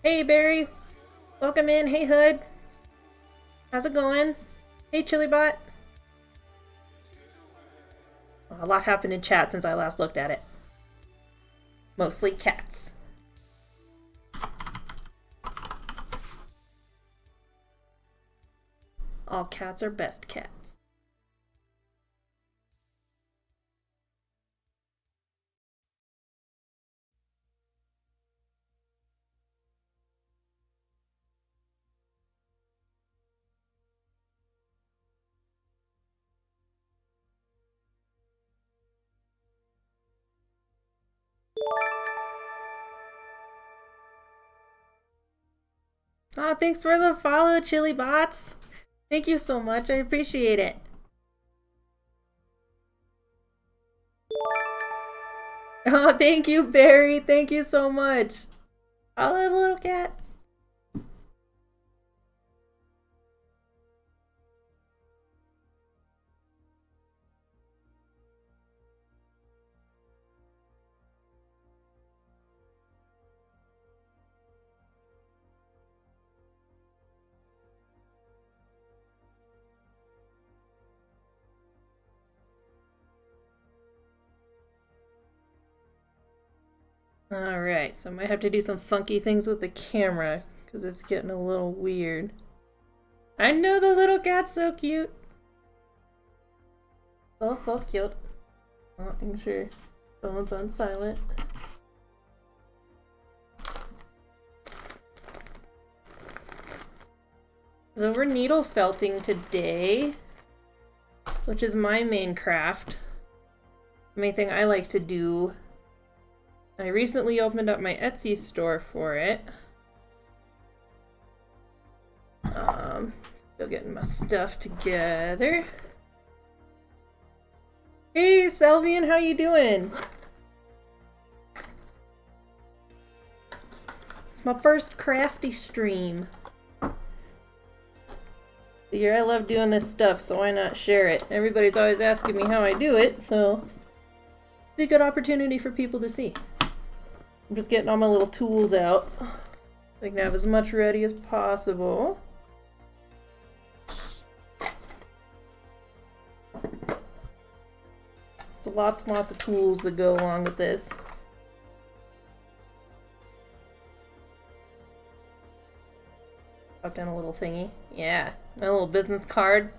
Hey Barry, welcome in. Hey Hood, how's it going? Hey Chilibot. A lot happened in chat since I last looked at it. Mostly cats. All cats are best cats. Thanks for the follow, Chilibots. Thank you so much. I appreciate it. Oh, thank you, Barry. Thank you so much. Follow the little cat. Alright, so I might have to do some funky things with the camera, because it's getting a little weird. I know the little cat's so cute. So cute. Making sure phone's on silent. So we're needle felting today, which is my main craft. The main thing I like to do. I recently opened up my Etsy store for it. Still getting my stuff together. Hey, Selvian, how you doing? It's my first crafty stream. I love doing this stuff, so why not share it? Everybody's always asking me how I do it, so it'd be a good opportunity for people to see. I'm just getting all my little tools out so I can have as much ready as possible. So lots and lots of tools that go along with this. Pop down a little thingy. Yeah, my little business card.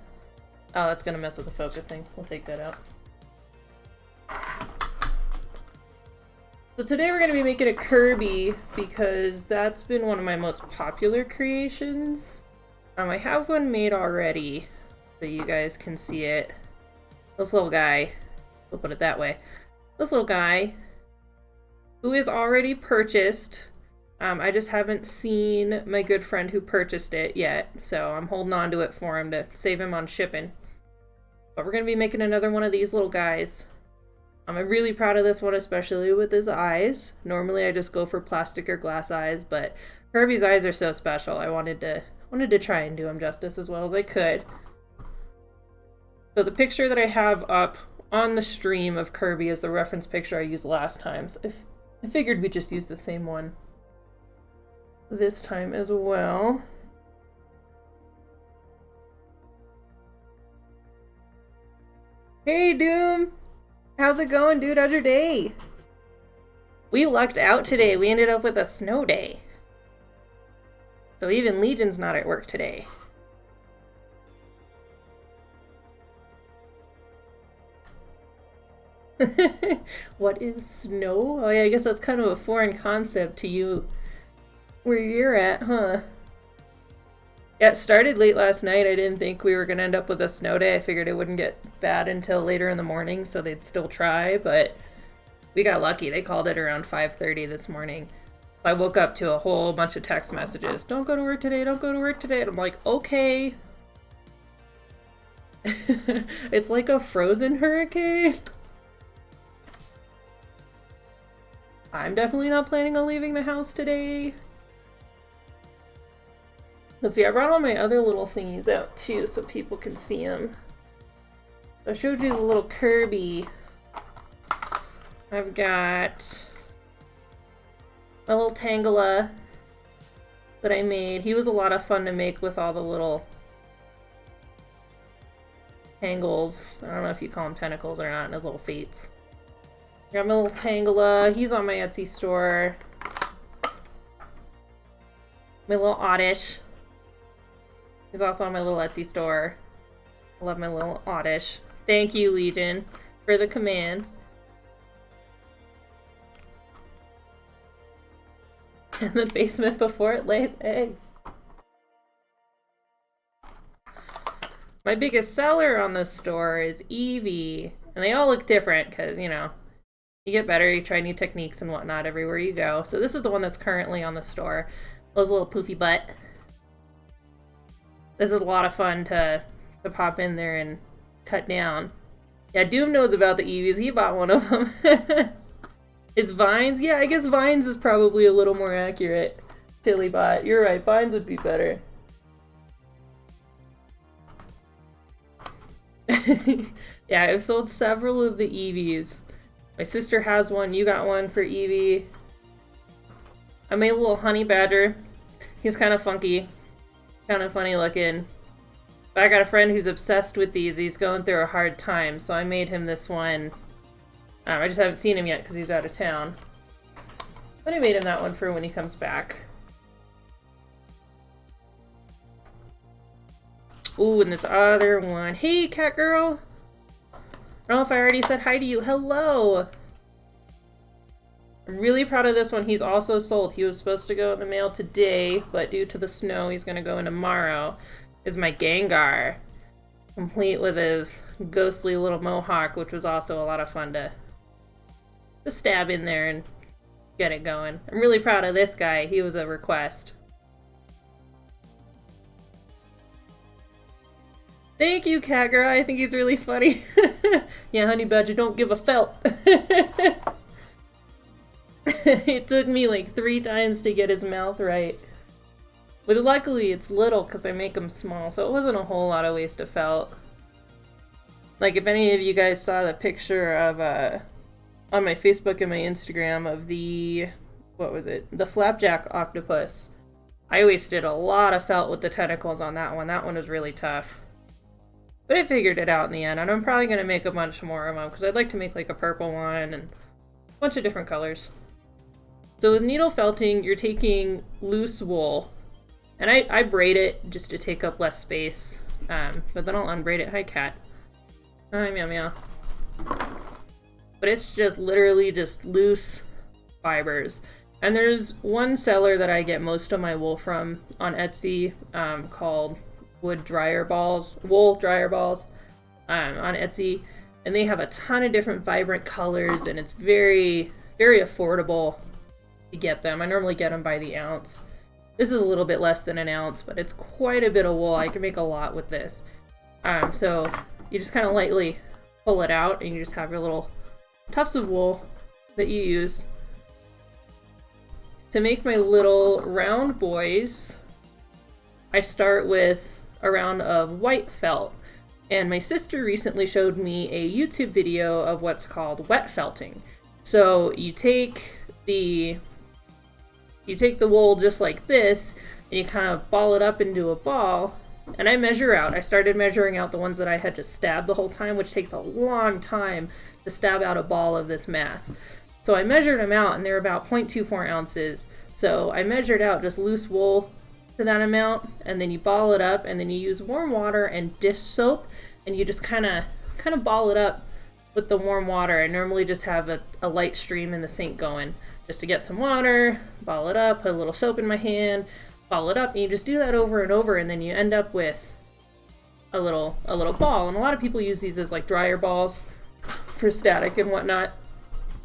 Oh, that's gonna mess with the focusing. We'll take that out. So today we're gonna be making a Kirby because that's been one of my most popular creations. I have one made already, so you guys can see it. This little guy, we'll put it that way. This little guy, who is already purchased. I just haven't seen my good friend who purchased it yet, so I'm holding on to it for him to save him on shipping. But we're going to be making another one of these little guys. I'm really proud of this one, especially with his eyes. Normally I just go for plastic or glass eyes, but Kirby's eyes are so special. I wanted to try and do him justice as well as I could. So the picture that I have up on the stream of Kirby is the reference picture I used last time. So I figured we'd just use the same one this time as well. Hey Doom! How's it going, dude? How's your day? We lucked out today. We ended up with a snow day. So even Legion's not at work today. What is snow? Oh yeah, I guess that's kind of a foreign concept to you where you're at, huh? Yeah, it started late last night. I didn't think we were gonna end up with a snow day. I figured it wouldn't get bad until later in the morning, so they'd still try, but we got lucky. They called it around 5:30 this morning. I woke up to a whole bunch of text messages. Don't go to work today, don't go to work today. And I'm like, okay. It's like a frozen hurricane. I'm definitely not planning on leaving the house today. Let's see, I brought all my other little thingies out too so people can see them. I showed you the little Kirby. I've got my little Tangela that I made. He was a lot of fun to make with all the little tangles. I don't know if you call them tentacles or not, and his little feet. Got my little Tangela. He's on my Etsy store. My little Oddish. He's also on my little Etsy store. I love my little Oddish. Thank you, Legion, for the command. In the basement before it lays eggs. My biggest seller on this store is Eevee. And they all look different because, you know, you get better, you try new techniques and whatnot everywhere you go. So this is the one that's currently on the store. Those little poofy butt. This is a lot of fun to pop in there and cut down. Yeah, Doom knows about the Eevees. He bought one of them. Is Vines? Yeah, I guess Vines is probably a little more accurate. Tillybot. You're right, Vines would be better. Yeah, I've sold several of the Eevees. My sister has one. You got one for Eevee. I made a little honey badger. He's kind of funky. Kind of funny looking. But I got a friend who's obsessed with these. He's going through a hard time, so I made him this one. I just haven't seen him yet because he's out of town. But I made him that one for when he comes back. Ooh, and this other one. Hey, cat girl! I don't know if I already said hi to you. Hello! I'm really proud of this one. He's also sold. He was supposed to go in the mail today, but due to the snow, he's going to go in tomorrow. Is my Gengar. Complete with his ghostly little mohawk, which was also a lot of fun to stab in there and get it going. I'm really proud of this guy. He was a request. Thank you, cat girl. I think he's really funny. Yeah, honey badger, don't give a felt. It took me like 3 times to get his mouth right. But luckily it's little because I make him small, so it wasn't a whole lot of waste of felt. Like if any of you guys saw the picture of, on my Facebook and my Instagram of the, what was it? The flapjack octopus. I wasted a lot of felt with the tentacles on that one. That one was really tough. But I figured it out in the end, and I'm probably going to make a bunch more of them because I'd like to make like a purple one and a bunch of different colors. So with needle felting, you're taking loose wool, and I braid it just to take up less space, but then I'll unbraid it. Hi, cat. Hi, meow meow. But it's just literally just loose fibers. And there's one seller that I get most of my wool from on Etsy, called wool dryer balls on Etsy, and they have a ton of different vibrant colors, and it's very, very affordable to get them. I normally get them by the ounce. This is a little bit less than an ounce, but it's quite a bit of wool. I can make a lot with this. So you just kind of lightly pull it out, and you just have your little tufts of wool that you use to make my little round boys. I start with a round of white felt, and my sister recently showed me a YouTube video of what's called wet felting. So you take the wool just like this, and you kind of ball it up into a ball, and I measure out. I started measuring out the ones that I had to stab the whole time, which takes a long time to stab out a ball of this mass. So I measured them out, and they're about 0.24 ounces. So I measured out just loose wool to that amount, and then you ball it up, and then you use warm water and dish soap, and you just kind of ball it up with the warm water. I normally just have a light stream in the sink going, just to get some water, ball it up, put a little soap in my hand, ball it up, and you just do that over and over, and then you end up with a little ball. And a lot of people use these as like dryer balls for static and whatnot,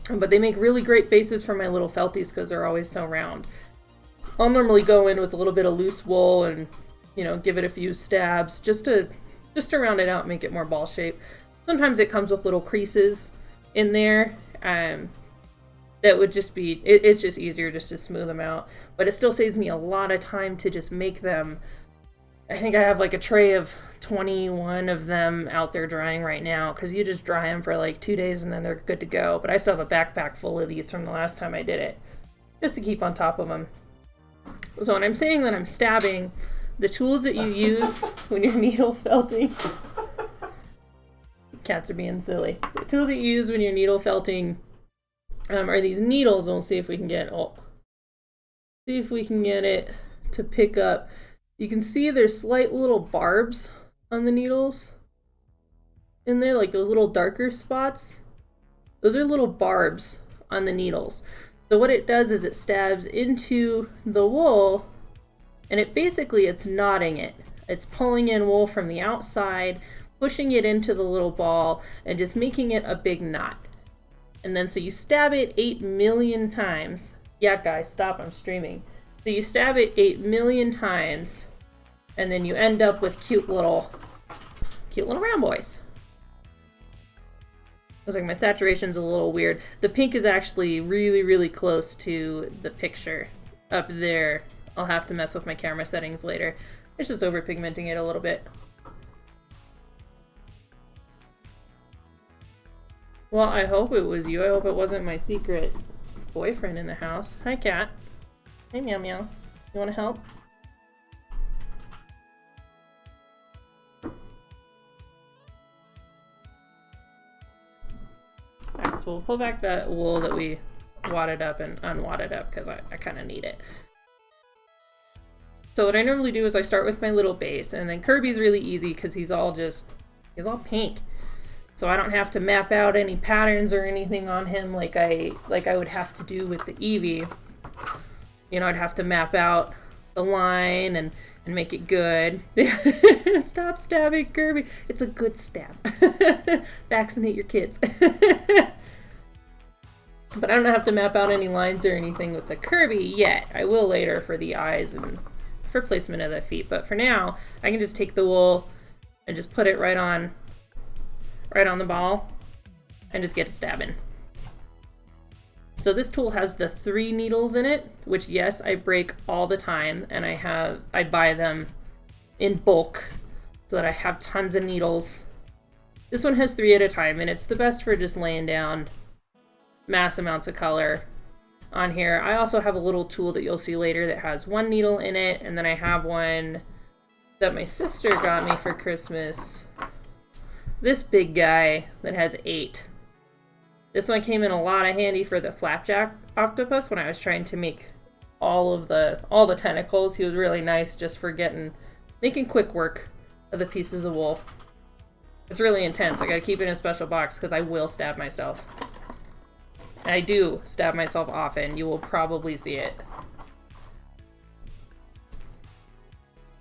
but they make really great bases for my little felties because they're always so round. I'll normally go in with a little bit of loose wool and, you know, give it a few stabs just to round it out and make it more ball shape. Sometimes it comes with little creases in there. That would just be, it's just easier just to smooth them out. But it still saves me a lot of time to just make them. I think I have like a tray of 21 of them out there drying right now, because you just dry them for like 2 days and then they're good to go. But I still have a backpack full of these from the last time I did it, just to keep on top of them. So when I'm saying that I'm stabbing, the tools that you use when you're needle felting, cats are being silly. The tools that you use when you're needle felting are these needles. And we'll see if we can get it to pick up. You can see there's slight little barbs on the needles in there, like those little darker spots. Those are little barbs on the needles. So what it does is it stabs into the wool, and it's knotting it. It's pulling in wool from the outside, pushing it into the little ball, and just making it a big knot. And then so you stab it 8 million times. Yeah, guys, stop, I'm streaming. So you stab it 8 million times, and then you end up with cute little round boys. Looks like my saturation's a little weird. The pink is actually really, really close to the picture up there. I'll have to mess with my camera settings later. It's just over-pigmenting it a little bit. Well, I hope it was you. I hope it wasn't my secret boyfriend in the house. Hi, cat. Hey, meow meow. You want to help? Alright, so we'll pull back that wool that we wad it up and unwad it up because I kind of need it. So what I normally do is I start with my little base, and then Kirby's really easy because he's all pink. So I don't have to map out any patterns or anything on him like I would have to do with the Eevee. You know, I'd have to map out the line and make it good. Stop stabbing Kirby. It's a good stab. Vaccinate your kids. But I don't have to map out any lines or anything with the Kirby yet. I will later for the eyes and for placement of the feet. But for now, I can just take the wool and just put it right on the ball and just get to stabbing. So this tool has the 3 needles in it, which yes, I break all the time, and I buy them in bulk so that I have tons of needles. This one has 3 at a time, and it's the best for just laying down mass amounts of color on here. I also have a little tool that you'll see later that has 1 needle in it, and then I have one that my sister got me for Christmas. This big guy that has 8. This one came in a lot of handy for the flapjack octopus when I was trying to make all the tentacles. He was really nice just for making quick work of the pieces of wool. It's really intense. I gotta keep it in a special box because I will stab myself. I do stab myself often. You will probably see it.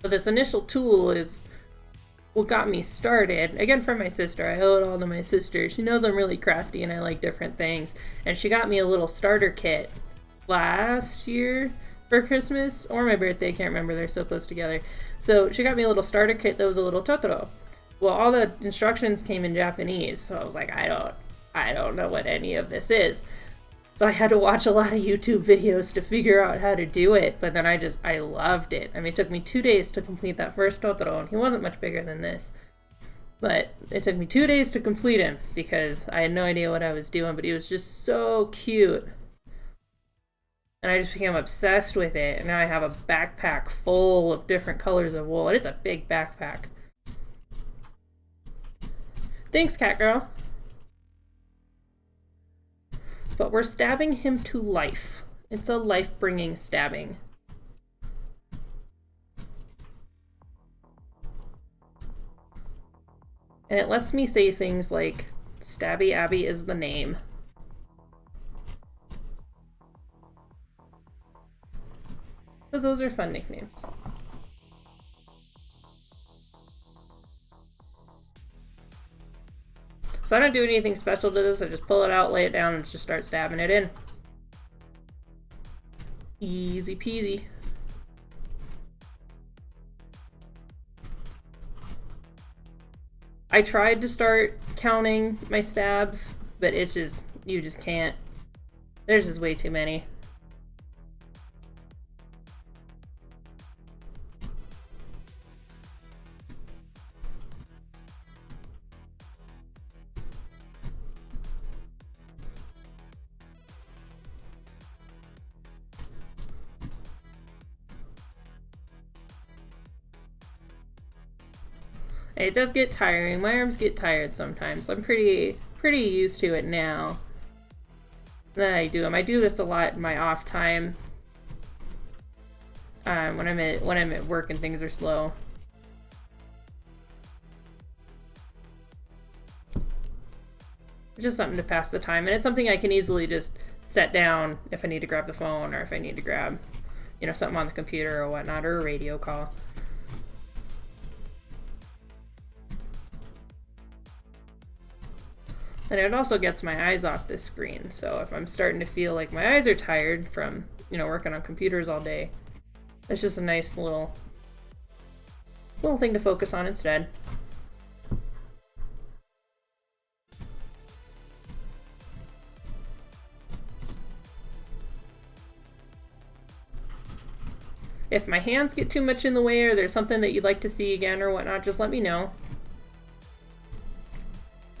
But this initial tool is what got me started. Again, from my sister. I owe it all to my sister. She knows I'm really crafty and I like different things. And she got me a little starter kit last year for Christmas or my birthday. I can't remember. They're so close together. So she got me a little starter kit that was a little Totoro. Well, all the instructions came in Japanese. So I was like, I don't know what any of this is. So I had to watch a lot of YouTube videos to figure out how to do it, but then I loved it. I mean, it took me 2 days to complete that first Totoro, and he wasn't much bigger than this. But it took me 2 days to complete him because I had no idea what I was doing, but he was just so cute. And I just became obsessed with it, and now I have a backpack full of different colors of wool, and it's a big backpack. Thanks, cat girl. But we're stabbing him to life. It's a life-bringing stabbing. And it lets me say things like, Stabby Abby is the name. Because those are fun nicknames. So I don't do anything special to this. I just pull it out, lay it down, and just start stabbing it in. Easy peasy. I tried to start counting my stabs, but it's just, you just can't. There's just way too many. It does get tiring. My arms get tired sometimes. I'm pretty used to it now. Then I do them. I do this a lot in my off time. When I'm at work and things are slow. It's just something to pass the time, and it's something I can easily just set down if I need to grab the phone or if I need to grab, you know, something on the computer or whatnot, or a radio call. And it also gets my eyes off this screen, so if I'm starting to feel like my eyes are tired from, you know, working on computers all day, it's just a nice little thing to focus on instead. If my hands get too much in the way or there's something that you'd like to see again or whatnot, just let me know.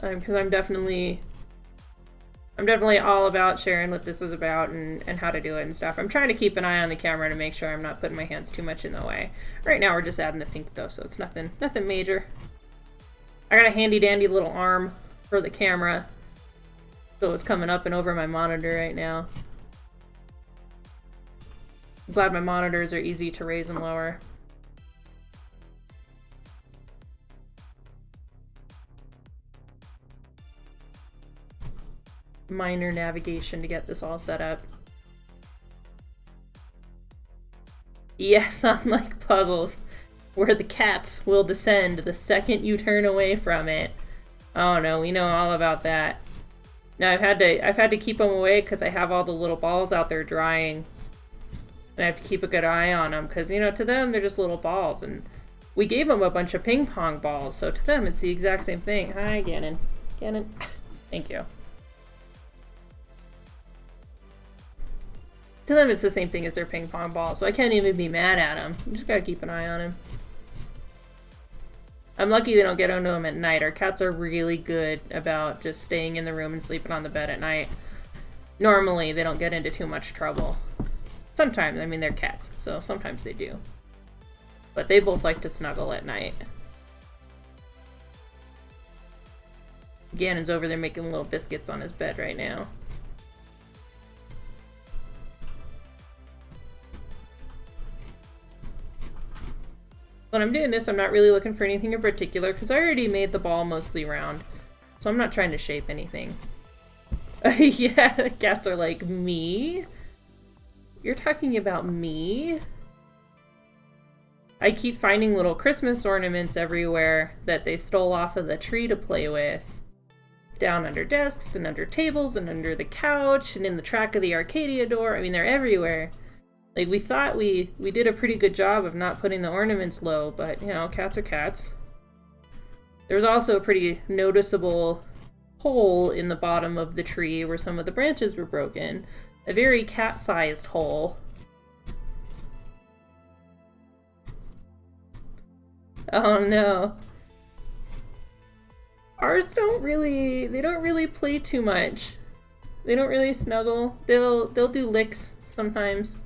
Because I'm definitely all about sharing what this is about and how to do it and stuff. I'm trying to keep an eye on the camera to make sure I'm not putting my hands too much in the way. Right now we're just adding the pink though, so it's nothing major. I got a handy dandy little arm for the camera, so it's coming up and over my monitor right now. I'm glad my monitors are easy to raise and lower. Minor navigation to get this all set up. Yes, unlike puzzles, where the cats will descend the second you turn away from it. Oh no, we know all about that. Now I've had to keep them away because I have all the little balls out there drying. And I have to keep a good eye on them because, you know, to them they're just little balls, and we gave them a bunch of ping pong balls, so to them it's the exact same thing. Hi, Gannon. Gannon, thank you. To them it's the same thing as their ping pong ball, so I can't even be mad at them. You just gotta keep an eye on them. I'm lucky they don't get onto them at night. Our cats are really good about just staying in the room and sleeping on the bed at night. Normally they don't get into too much trouble. Sometimes, I mean, they're cats, so sometimes they do. But they both like to snuggle at night. Gannon's over there making little biscuits on his bed right now. When I'm doing this, I'm not really looking for anything in particular because I already made the ball mostly round. So I'm not trying to shape anything. Yeah, the cats are like, me? You're talking about me? I keep finding little Christmas ornaments everywhere that they stole off of the tree to play with. Down under desks and under tables and under the couch and in the track of the Arcadia door. I mean, they're everywhere. Like, we thought we did a pretty good job of not putting the ornaments low, but, you know, cats are cats. There was also a pretty noticeable hole in the bottom of the tree where some of the branches were broken. A very cat-sized hole. Oh no. Ours don't really play too much. They don't really snuggle. They'll do licks sometimes.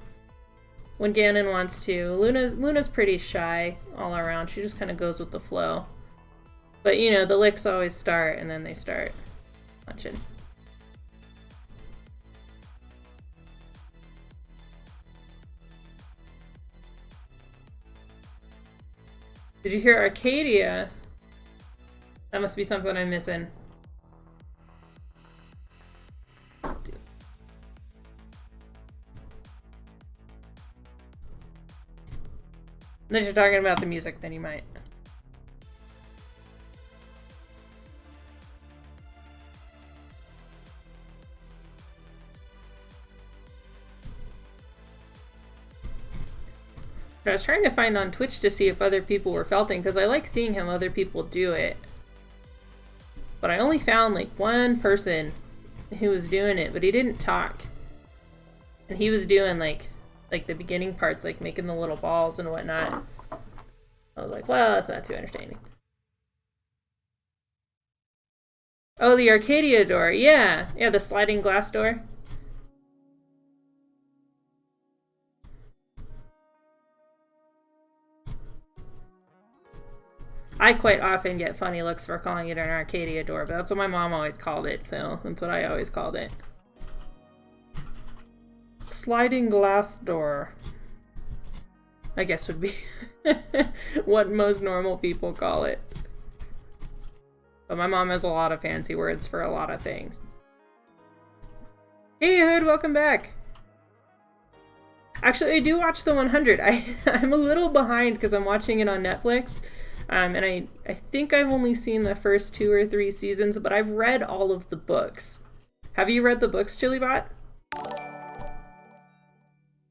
When Gannon wants to. Luna's pretty shy all around. She just kind of goes with the flow. But, you know, the licks always start, and then they start munching. Did you hear Arcadia? That must be something I'm missing. Unless you're talking about the music, then you might. I was trying to find on Twitch to see if other people were felting, because I like seeing how other people do it. But I only found like one person who was doing it, but he didn't talk. And he was doing like the beginning parts, like making the little balls and whatnot. I was like, well, that's not too entertaining. Oh, the Arcadia door. Yeah. Yeah, the sliding glass door. I quite often get funny looks for calling it an Arcadia door, but that's what my mom always called it, so that's what I always called it. Sliding glass door, I guess would be what most normal people call it. But my mom has a lot of fancy words for a lot of things. Hey Hood, welcome back. Actually, I do watch the 100. I'm a little behind because I'm watching it on Netflix. And I think I've only seen the first 2 or 3 seasons, but I've read all of the books. Have you read the books, Chilibot?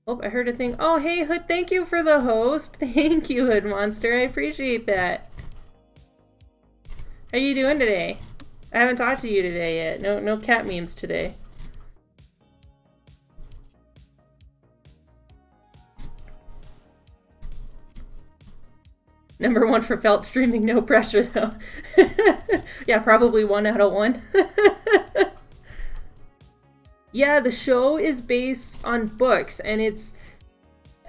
Oh, I heard a thing. Oh, hey, Hood, thank you for the host. Thank you, Hood Monster. I appreciate that. How you doing today? I haven't talked to you today yet. No cat memes today. Number 1 for felt streaming, no pressure though. Yeah, probably 1 out of 1. Yeah, the show is based on books, and it's...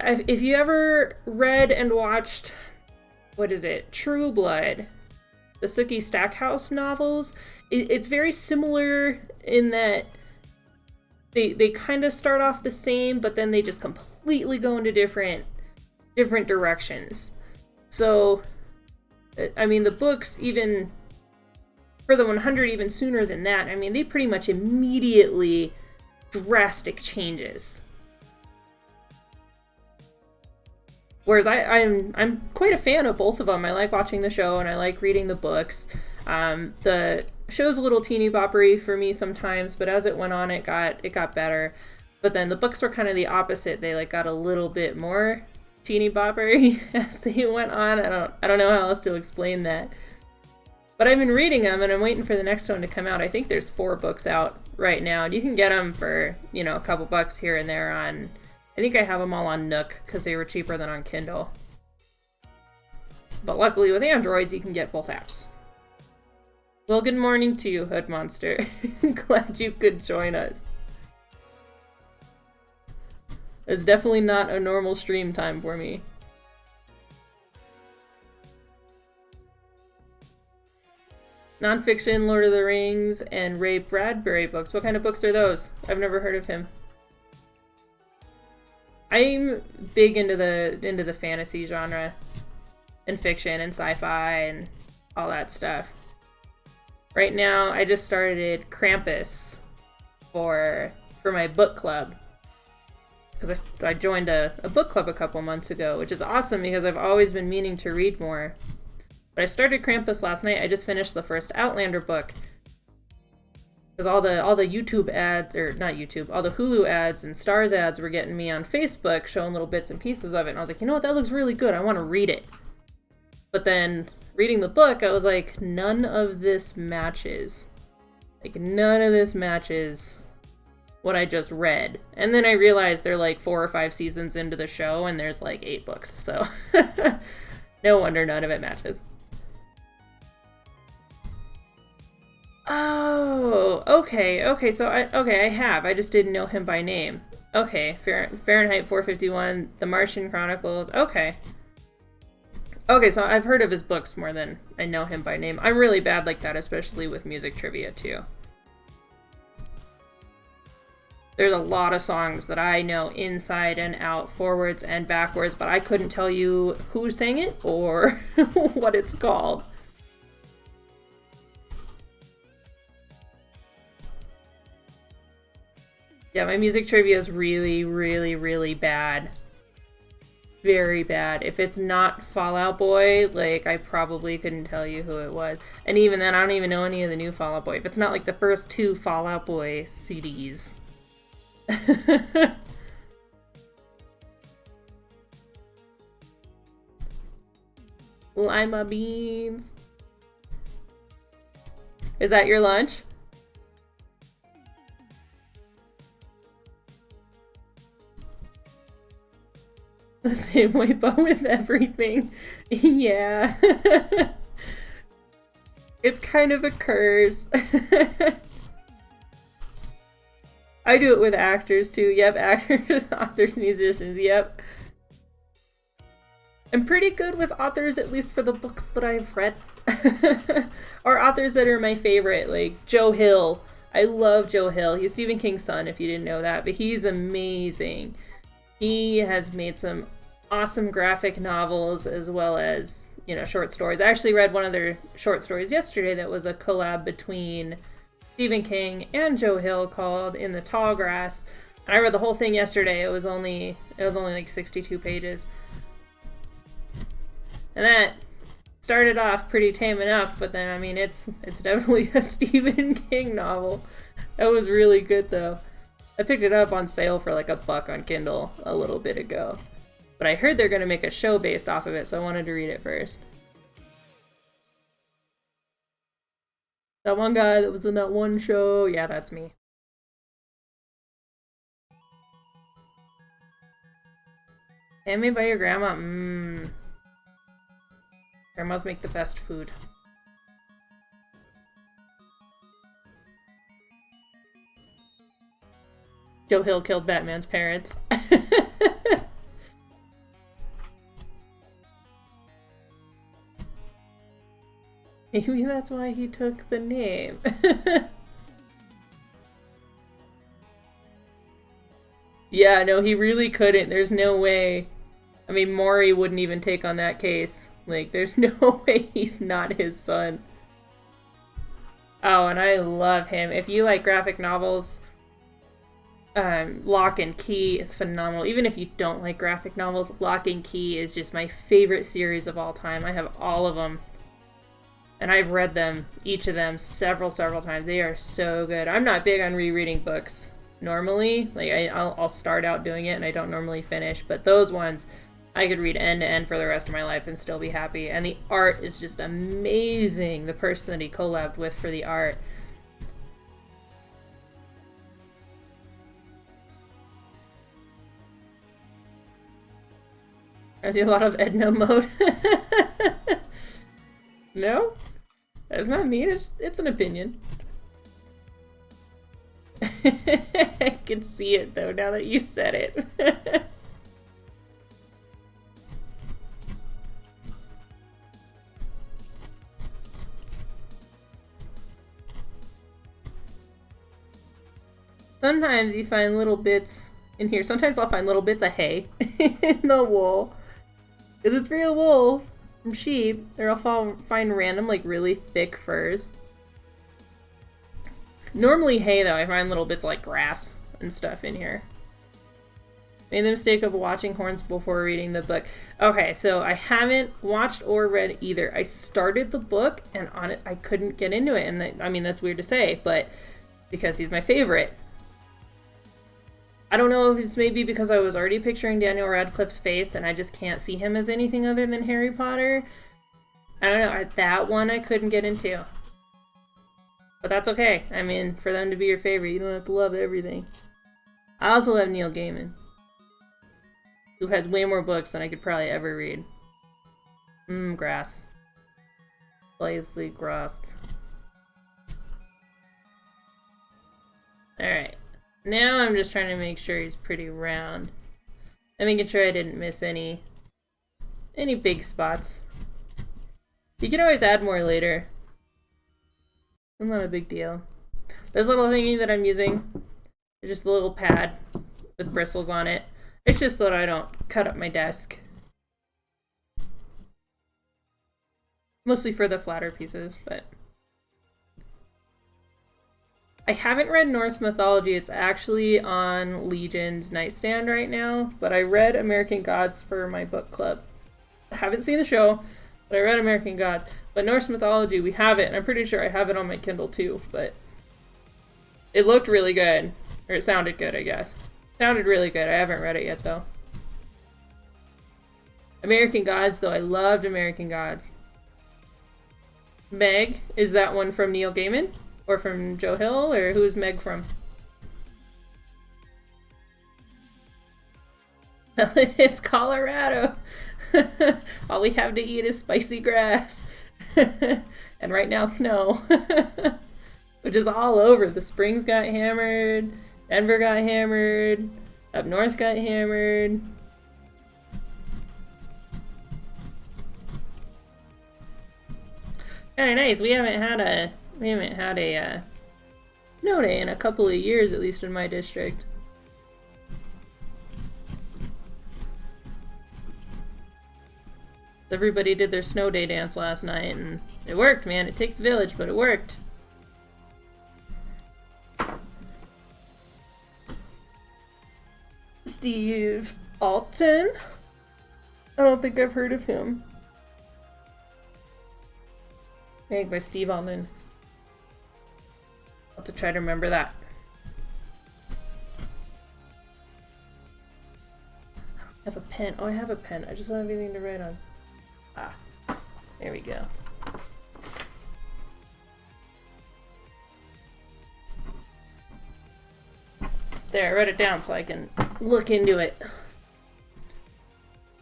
If you ever read and watched, what is it, True Blood, the Sookie Stackhouse novels, it's very similar in that they kind of start off the same, but then they just completely go into different directions. So, I mean, the books, even for the 100, even sooner than that, I mean, they pretty much immediately drastic changes. Whereas I'm quite a fan of both of them. I like watching the show and I like reading the books. The show's a little teeny boppery for me sometimes, but as it went on, it got better. But then the books were kind of the opposite. They like got a little bit more teeny boppery as they went on. I don't know how else to explain that. But I've been reading them and I'm waiting for the next one to come out. I think there's 4 books out right now. And you can get them for, you know, a couple bucks here and there on, I think I have them all on Nook because they were cheaper than on Kindle. But luckily with Androids, you can get both apps. Well, good morning to you, Hood Monster. Glad you could join us. It's definitely not a normal stream time for me. Nonfiction, Lord of the Rings, and Ray Bradbury books. What kind of books are those? I've never heard of him. I'm big into the fantasy genre and fiction and sci-fi and all that stuff. Right now, I just started Krampus for my book club because I joined a book club a couple months ago, which is awesome because I've always been meaning to read more. But I started Krampus last night. I just finished the first Outlander book because all the YouTube ads, or not YouTube, all the Hulu ads and Stars ads were getting me on Facebook showing little bits and pieces of it. And I was like, you know what, that looks really good. I want to read it. But then reading the book, I was like, none of this matches. Like, none of this matches what I just read. And then I realized they're like 4 or 5 seasons into the show and there's like 8 books. So no wonder none of it matches. Oh, okay, so I have. I just didn't know him by name. Okay, Fahrenheit 451, The Martian Chronicles, okay. Okay, so I've heard of his books more than I know him by name. I'm really bad like that, especially with music trivia, too. There's a lot of songs that I know inside and out, forwards and backwards, but I couldn't tell you who sang it or what it's called. Yeah, my music trivia is really, really, really bad. Very bad. If it's not Fall Out Boy, like, I probably couldn't tell you who it was. And even then, I don't even know any of the new Fall Out Boy. If it's not, like, the first 2 Fall Out Boy CDs. Lima beans. Is that your lunch? The same way, but with everything. Yeah. It's kind of a curse. I do it with actors too. Yep, actors, authors, musicians, yep. I'm pretty good with authors, at least for the books that I've read. Or authors that are my favorite, like Joe Hill. I love Joe Hill. He's Stephen King's son, if you didn't know that, but he's amazing. He has made some awesome graphic novels as well as, you know, short stories. I actually read one of their short stories yesterday that was a collab between Stephen King and Joe Hill called In the Tall Grass. And I read the whole thing yesterday. It was only like 62 pages. And that started off pretty tame enough, but then I mean it's definitely a Stephen King novel. That was really good though. I picked it up on sale for like $1 on Kindle a little bit ago. But I heard they're going to make a show based off of it, so I wanted to read it first. That one guy that was in that one show, yeah, that's me. Handmade by your grandma? Grandmas make the best food. Joe Hill killed Batman's parents. Maybe that's why he took the name. Yeah, no, he really couldn't. There's no way. I mean, Maury wouldn't even take on that case. Like, there's no way he's not his son. Oh, and I love him. If you like graphic novels, Lock and Key is phenomenal. Even if you don't like graphic novels, Lock and Key is just my favorite series of all time. I have all of them. And I've read them, each of them, several times. They are so good. I'm not big on rereading books normally. Like, I'll start out doing it and I don't normally finish. But those ones, I could read end to end for the rest of my life and still be happy. And the art is just amazing. The person that he collabed with for the art. I see a lot of Edna mode. No? That's not mean, it's an opinion. I can see it though, now that you said it. Sometimes you find little bits in here. Sometimes I'll find little bits of hay in the wool. Because it's real wool from sheep. Or I'll find random, like, really thick furs. Normally hay, though, I find little bits like grass and stuff in here. Made the mistake of watching Horns before reading the book. Okay, so I haven't watched or read either. I started the book, and on it, I couldn't get into it. And I mean, that's weird to say, but because he's my favorite. I don't know if it's maybe because I was already picturing Daniel Radcliffe's face and I just can't see him as anything other than Harry Potter. I don't know, that one I couldn't get into. But that's okay. I mean, for them to be your favorite, you don't have to love everything. I also love Neil Gaiman, who has way more books than I could probably ever read. Grass. Blazely grass. Alright. Now I'm just trying to make sure he's pretty round. I'm making sure I didn't miss any big spots. You can always add more later. It's not a big deal. This little thingy that I'm using is just a little pad with bristles on it. It's just so that I don't cut up my desk. Mostly for the flatter pieces, but... I haven't read Norse mythology. It's actually on Legion's nightstand right now, but I read American Gods for my book club. I haven't seen the show, but I read American Gods. But Norse mythology, we have it, and I'm pretty sure I have it on my Kindle too, but it looked really good. Or it sounded good, I guess. It sounded really good. I haven't read it yet, though. American Gods, though. I loved American Gods. Meg, is that one from Neil Gaiman? Or from Joe Hill? Or who's Meg from? Well, it is Colorado. All we have to eat is spicy grass. And right now, snow. Which is all over. The Springs got hammered. Denver got hammered. Up north got hammered. Kinda nice. We haven't had a snow day in a couple of years, at least in my district. Everybody did their snow day dance last night, and it worked, man. It takes a village, but it worked. Steve Alton? I don't think I've heard of him. Made by Steve Alton. I'll have to try to remember that. I have a pen. Oh, I have a pen. I just don't have anything to write on. Ah, there we go. There, I wrote it down so I can look into it.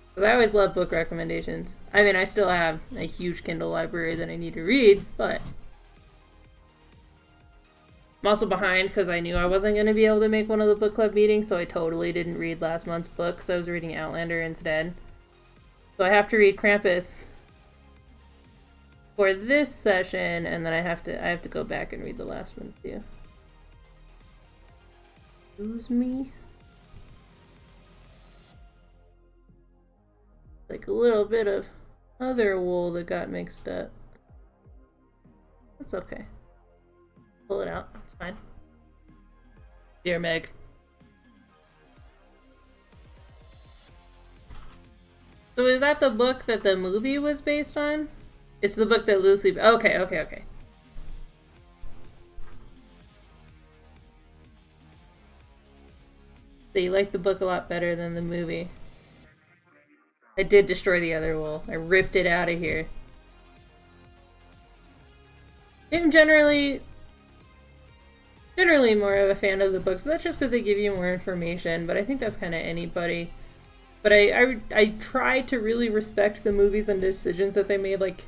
Because I always love book recommendations. I mean, I still have a huge Kindle library that I need to read, but I'm also behind because I knew I wasn't going to be able to make one of the book club meetings, so I totally didn't read last month's book, so I was reading Outlander instead. So I have to read Krampus for this session, and then I have to go back and read the last one too. Excuse me. like a little bit of other wool that got mixed up. That's okay. Pull it out. It's fine. Dear Meg. So is that the book that the movie was based on? It's the book that Lucy... Okay, okay, okay. So you like the book a lot better than the movie. I did destroy the other wool. I ripped it out of here. I'm generally more of a fan of the books. That's just because they give you more information, but I think that's kind of anybody. But I try to really respect the movies and decisions that they made, like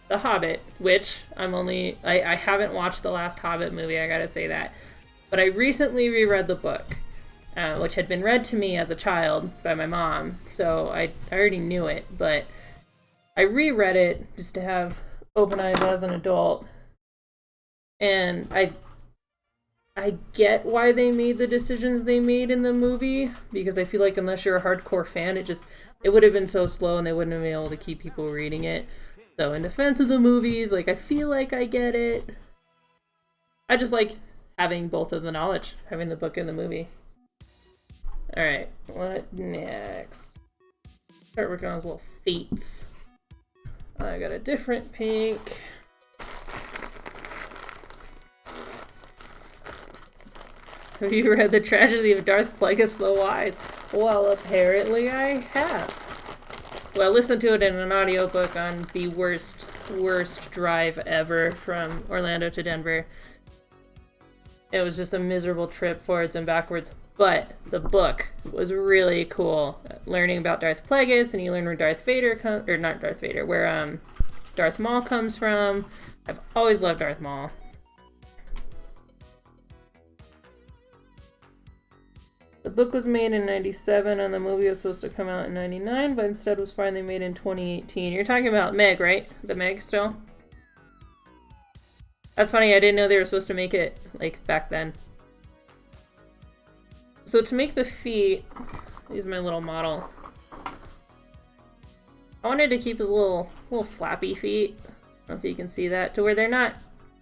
The Hobbit, which I haven't watched the last Hobbit movie, I gotta say that. But I recently reread the book, which had been read to me as a child by my mom, so I already knew it, but I reread it just to have open eyes as an adult, and I get why they made the decisions they made in the movie, because I feel like unless you're a hardcore fan, it would have been so slow and they wouldn't have been able to keep people reading it. So in defense of the movies, like, I feel like I get it. I just like having both of the knowledge, having the book and the movie. Alright, what next? Start working on those little feats. I got a different pink. Have you read The Tragedy of Darth Plagueis the Wise? Well, apparently I have. Well, listen to it in an audiobook on the worst drive ever from Orlando to Denver. It was just a miserable trip forwards and backwards, but the book was really cool. Learning about Darth Plagueis, and you learn where Darth Vader not Darth Vader, where Darth Maul comes from. I've always loved Darth Maul. The book was made in 97 and the movie was supposed to come out in 99, but instead was finally made in 2018. You're talking about Meg, right? The Meg still? That's funny, I didn't know they were supposed to make it, like, back then. So to make the feet, use my little model. I wanted to keep his little flappy feet. I don't know if you can see that, to where they're not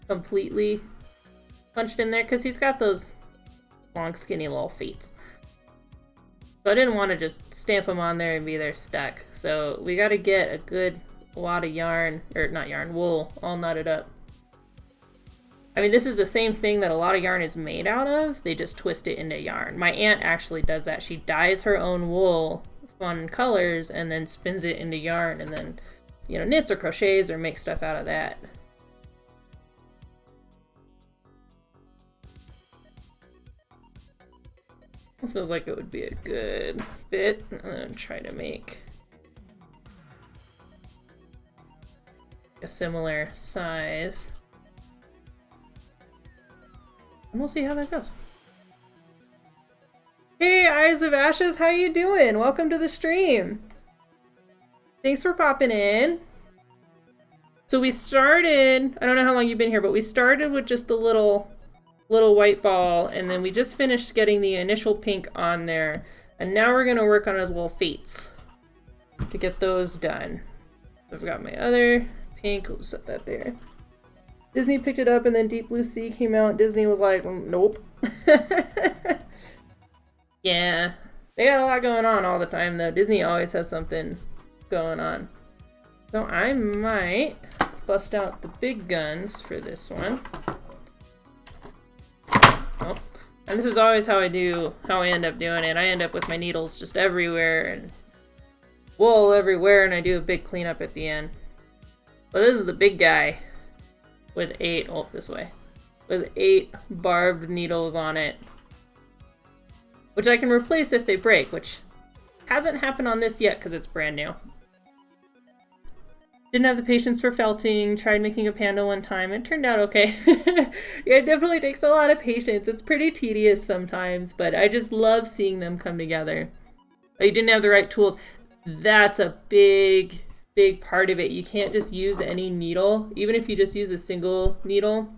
completely punched in there, because he's got those long, skinny little feet. So I didn't want to just stamp them on there and be there stuck. So we got to get a good wad of yarn, or not yarn, wool, all knotted up. I mean, this is the same thing that a lot of yarn is made out of. They just twist it into yarn. My aunt actually does that. She dyes her own wool fun colors and then spins it into yarn and then, you know, knits or crochets or makes stuff out of that. This feels like it would be a good fit. I'm gonna try to make a similar size. And we'll see how that goes. Hey, Eyes of Ashes, how you doing? Welcome to the stream. Thanks for popping in. So we started, I don't know how long you've been here, but we started with just the little white ball, and then we just finished getting the initial pink on there. And now we're gonna work on his little feet to get those done. I've got my other pink, we'll set that there. Disney picked it up and then Deep Blue Sea came out. Disney was like, nope. Yeah, they got a lot going on all the time though. Disney always has something going on. So I might bust out the big guns for this one. Oh, and this is always how I end up doing it. I end up with my needles just everywhere and wool everywhere, and I do a big cleanup at the end. But this is the big guy with 8, oh, this way, with 8 barbed needles on it, which I can replace if they break, which hasn't happened on this yet because it's brand new. Didn't have the patience for felting, tried making a panda one time, it turned out okay. Yeah, it definitely takes a lot of patience. It's pretty tedious sometimes, but I just love seeing them come together. But you didn't have the right tools. That's a big part of it. You can't just use any needle, even if you just use a single needle.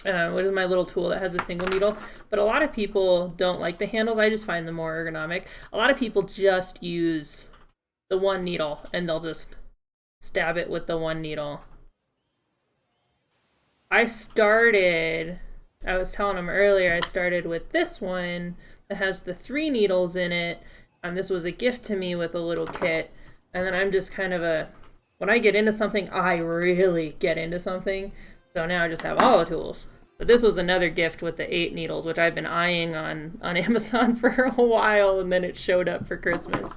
What is my little tool that has a single needle? But a lot of people don't like the handles. I just find them more ergonomic. A lot of people just use the one needle, and they'll just stab it with the one needle. I was telling them earlier, I started with this one that has the 3 needles in it, and this was a gift to me with a little kit. And then I'm just kind of when I get into something, I really get into something. So now I just have all the tools. But this was another gift with the 8 needles, which I've been eyeing on Amazon for a while, and then it showed up for Christmas.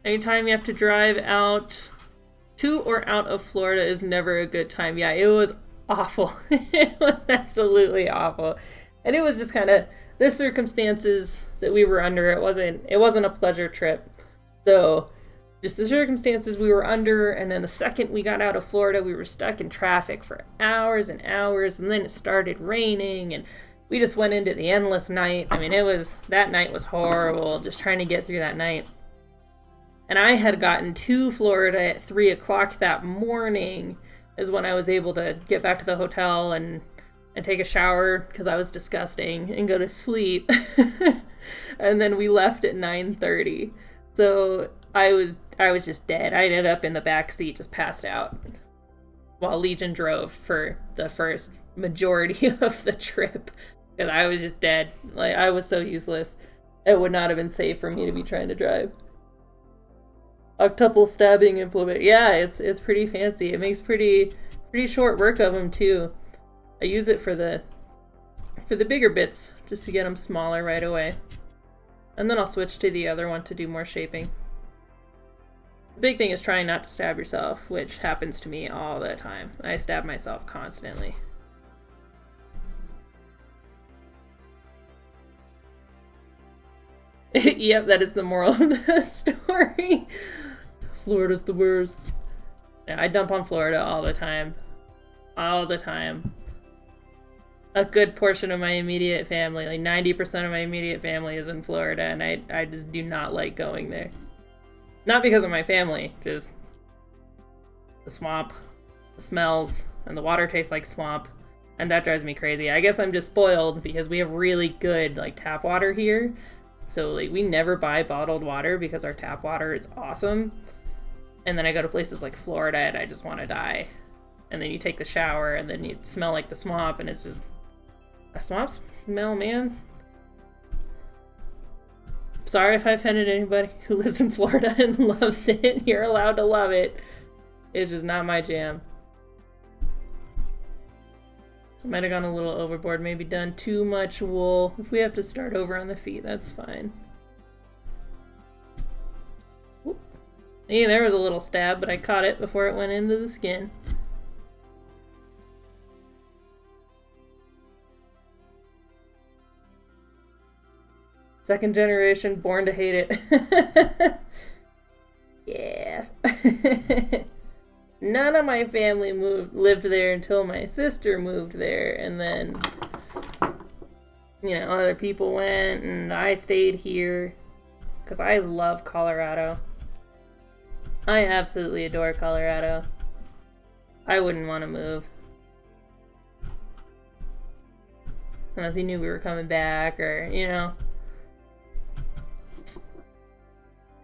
Anytime you have to drive out to or out of Florida is never a good time. Yeah, it was awful. It was absolutely awful. And it was just kind of the circumstances that we were under. It wasn't a pleasure trip. So just the circumstances we were under, and then the second we got out of Florida, we were stuck in traffic for hours and hours, and then it started raining, and we just went into the endless night. I mean, that night was horrible, just trying to get through that night. And I had gotten to Florida at 3 o'clock that morning is when I was able to get back to the hotel and take a shower because I was disgusting and go to sleep. And then we left at 9:30. So I was just dead. I ended up in the back seat just passed out while Legion drove for the first majority of the trip because I was just dead. Like, I was so useless. It would not have been safe for me to be trying to drive. Octuple stabbing implement. Yeah, it's pretty fancy. It makes pretty short work of them too. I use it for the bigger bits just to get them smaller right away. And then I'll switch to the other one to do more shaping. The big thing is trying not to stab yourself, which happens to me all the time. I stab myself constantly. Yep, that is the moral of the story. Florida's the worst. Yeah, I dump on Florida all the time. All the time. A good portion of my immediate family, like 90% of my immediate family is in Florida, and I just do not like going there. Not because of my family, just the swamp, the smells, and the water tastes like swamp, and that drives me crazy. I guess I'm just spoiled because we have really good like tap water here. So like we never buy bottled water because our tap water is awesome. And then I go to places like Florida and I just want to die. And then you take the shower and then you smell like the swamp, and it's just a swamp smell, man. Sorry if I offended anybody who lives in Florida and loves it. You're allowed to love it. It's just not my jam. I might have gone a little overboard, maybe done too much wool. If we have to start over on the feet, that's fine. Oop. Hey, there was a little stab, but I caught it before it went into the skin. Second generation, born to hate it. Yeah. None of my family lived there until my sister moved there, and then, you know, other people went, and I stayed here because I love Colorado. I absolutely adore Colorado. I wouldn't want to move unless he knew we were coming back, or, you know.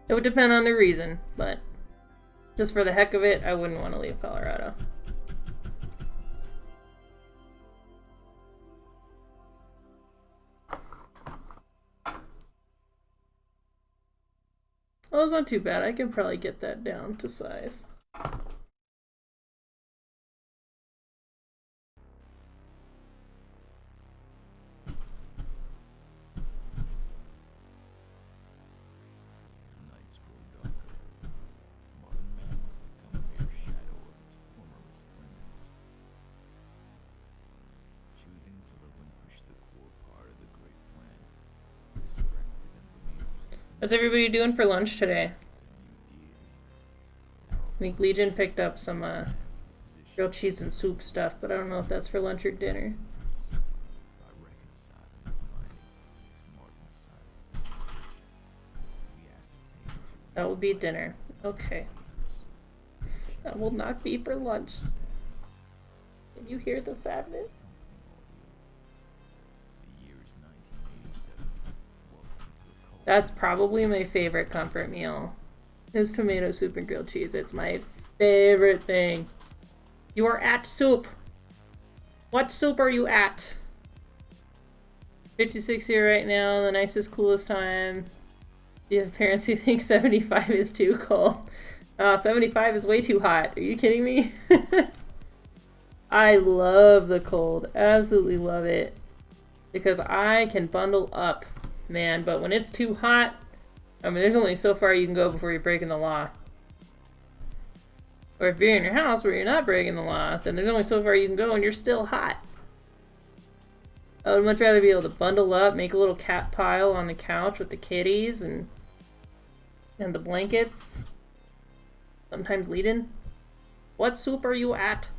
It would depend on the reason, but just for the heck of it, I wouldn't want to leave Colorado. Oh, it's not too bad. I can probably get that down to size. What's everybody doing for lunch today? I think Legion picked up some grilled cheese and soup stuff, but I don't know if that's for lunch or dinner. That will be dinner. Okay. That will not be for lunch. Can you hear the sadness? That's probably my favorite comfort meal. Is tomato soup and grilled cheese. It's my favorite thing. You are at soup. What soup are you at? 56 here right now, the nicest, coolest time. You have parents who think 75 is too cold. 75 is way too hot. Are you kidding me? I love the cold. Absolutely love it. Because I can bundle up, man. But when it's too hot, I mean, there's only so far you can go before you're breaking the law. Or if you're in your house where you're not breaking the law, then there's only so far you can go and you're still hot. I would much rather be able to bundle up, make a little cat pile on the couch with the kitties and the blankets. Sometimes lead in. What soup are you at?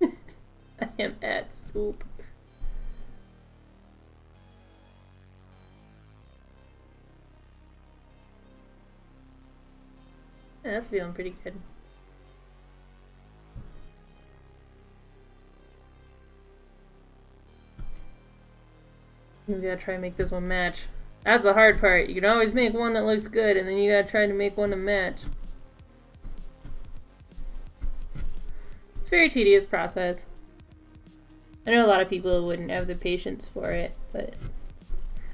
I am at soup. Yeah, that's feeling pretty good. Maybe I'll try and make this one match. That's the hard part. You can always make one that looks good, and then you gotta try to make one to match. It's a very tedious process. I know a lot of people wouldn't have the patience for it, but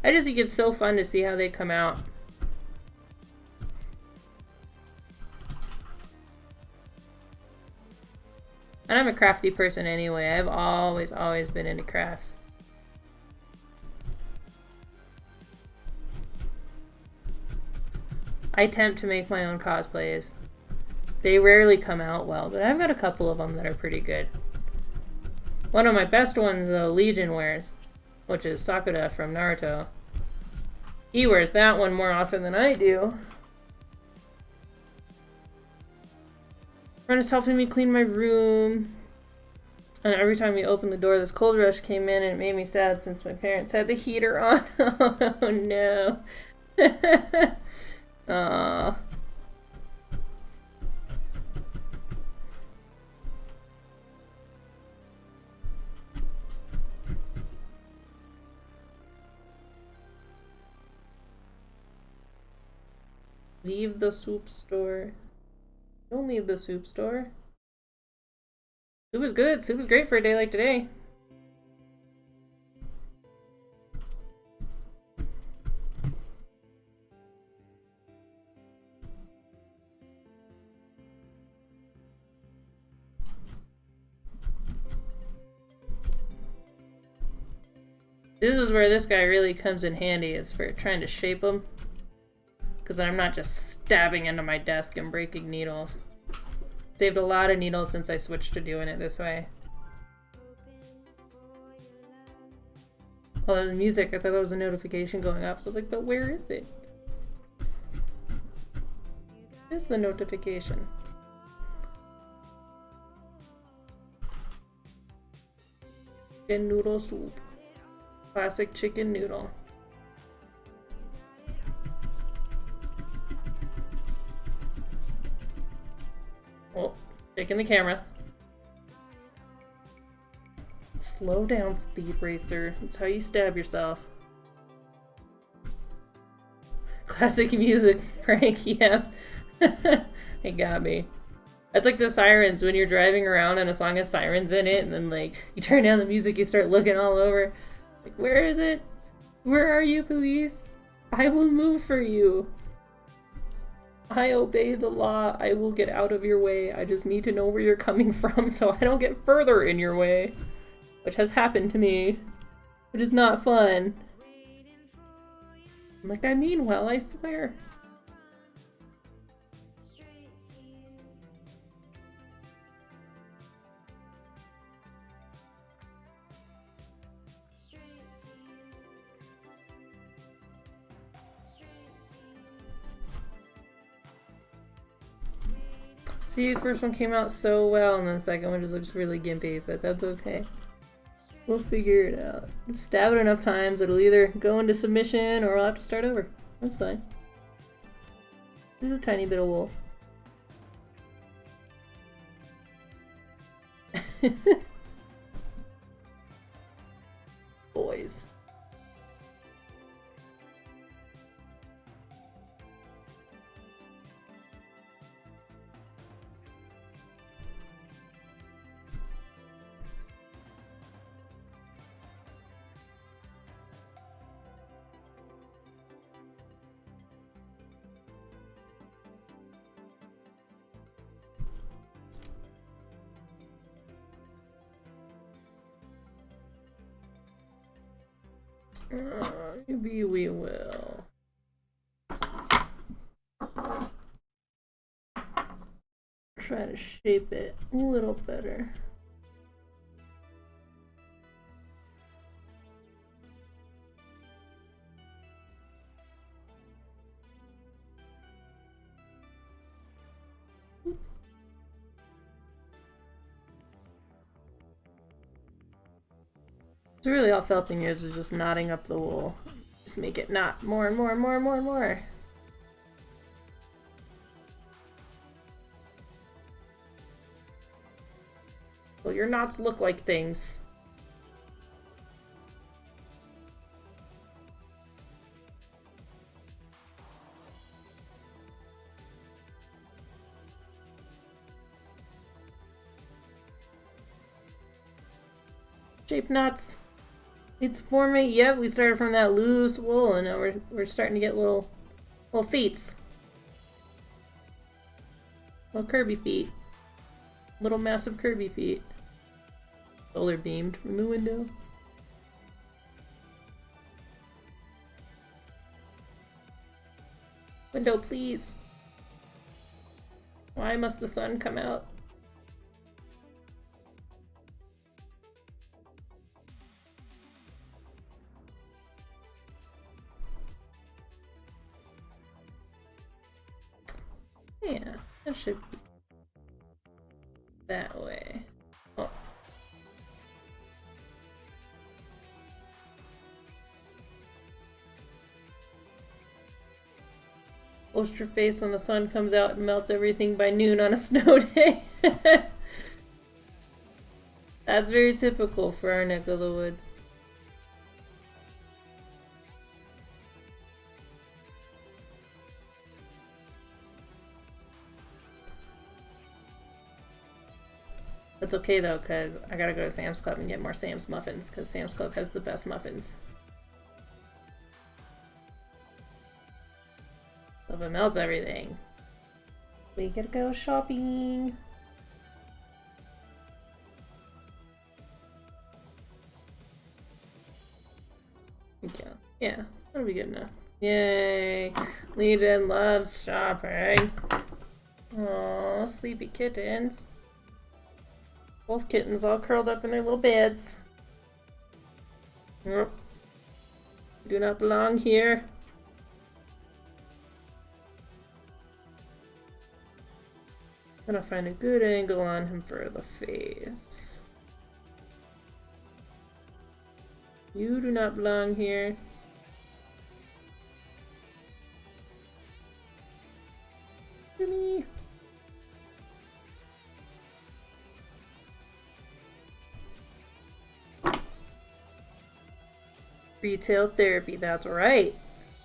I just think it's so fun to see how they come out. And I'm a crafty person anyway. I've always been into crafts. I attempt to make my own cosplays. They rarely come out well, but I've got a couple of them that are pretty good. One of my best ones, though, Legion wears, which is Sakura from Naruto. He wears that one more often than I do. Friend is helping me clean my room. And every time we opened the door, this cold rush came in and it made me sad since my parents had the heater on. Oh no. Aww. Leave the soup store. Don't leave the soup store. Soup was good. Soup was great for a day like today. This is where this guy really comes in handy, is for trying to shape them. Because then I'm not just stabbing into my desk and breaking needles. Saved a lot of needles since I switched to doing it this way. Oh, the music, I thought there was a notification going up. So I was like, but where is it? Where's the notification? Chicken noodle soup. Classic chicken noodle. Oh, taking the camera. Slow down, Speed Racer. That's how you stab yourself. Classic music, Frank, yeah. It got me. That's like the sirens when you're driving around and a song has sirens in it, and then like you turn down the music, you start looking all over. Like, where is it? Where are you, police? I will move for you. I obey the law. I will get out of your way. I just need to know where you're coming from so I don't get further in your way. Which has happened to me. It is not fun. I'm like, I mean well, I swear. See, the first one came out so well, and then the second one just looks really gimpy, but that's okay. We'll figure it out. Stab it enough times, it'll either go into submission or we'll have to start over. That's fine. There's a tiny bit of wool. Boys. Maybe we will. Try to shape it a little better. So really all felting is just knotting up the wool. Just make it knot more and more and more and more and more. Well, your knots look like things. Shape knots. It's forming. Yep, we started from that loose wool, and now we're starting to get little feet. Little Kirby feet. Little massive Kirby feet. Solar beamed from the window. Window, please. Why must the sun come out? Yeah, that should be that way. Oh. Post your face when the sun comes out and melts everything by noon on a snow day. That's very typical for our neck of the woods. That's okay though, because I gotta go to Sam's Club and get more Sam's muffins, because Sam's Club has the best muffins. So if it melts everything, we gotta go shopping. Okay. Yeah, that'll be good enough. Yay! Legion loves shopping. Oh, sleepy kittens. Both kittens all curled up in their little beds. Yep. Do not belong here. Gonna find a good angle on him for the face. You do not belong here. Jimmy. Retail therapy, that's right.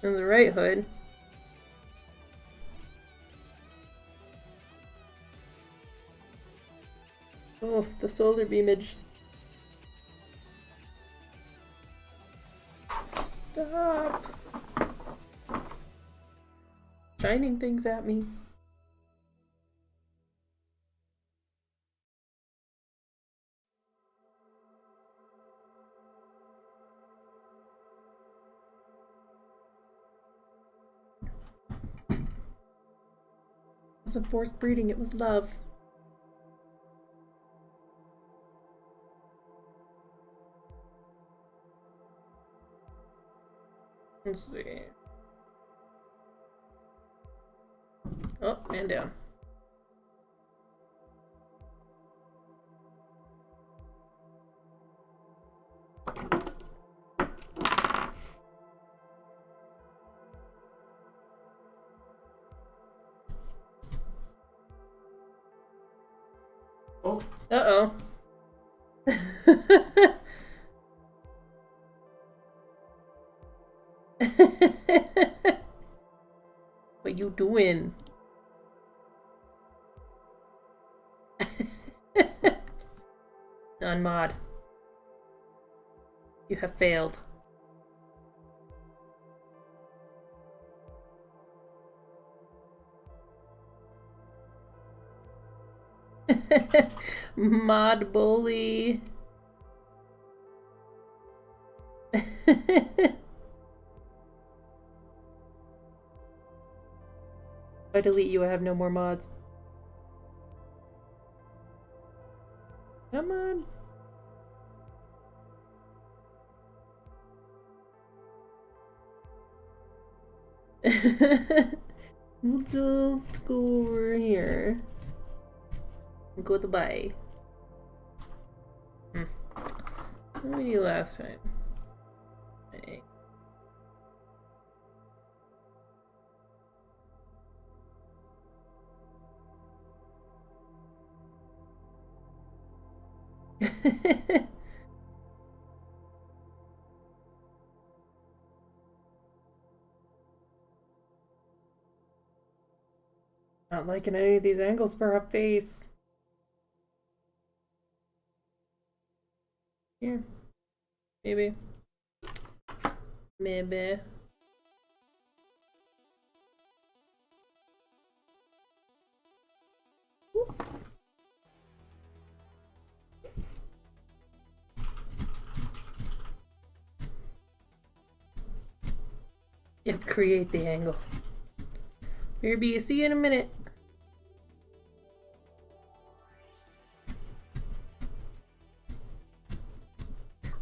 That's right, Hood. Oh, the solar beamage. Stop. Shining things at me. It wasn't forced breeding, it was love. Let's see. Oh, man down. Oh, uh-oh. What you doing? Non-mod. You have failed. Mod bully. If I delete you, I have no more mods. Come on. We'll just go over here. Go to buy. What did we do last time? Okay. Not liking any of these angles for her face. Here. Maybe. Maybe. Yep, create the angle. Kirby, see you in a minute.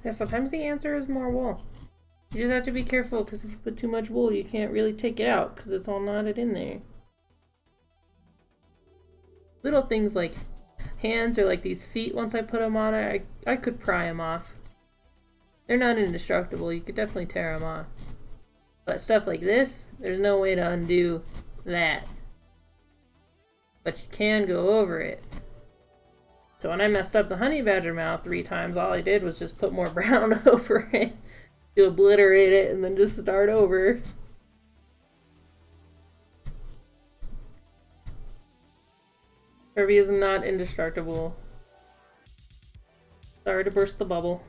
Yeah, sometimes the answer is more wool. You just have to be careful because if you put too much wool, you can't really take it out because it's all knotted in there. Little things like hands or like these feet, once I put them on, I could pry them off. They're not indestructible. You could definitely tear them off. But stuff like this, there's no way to undo that. But you can go over it. So when I messed up the honey badger mouth 3 times, all I did was just put more brown over it to obliterate it and then just start over. Kirby is not indestructible. Sorry to burst the bubble.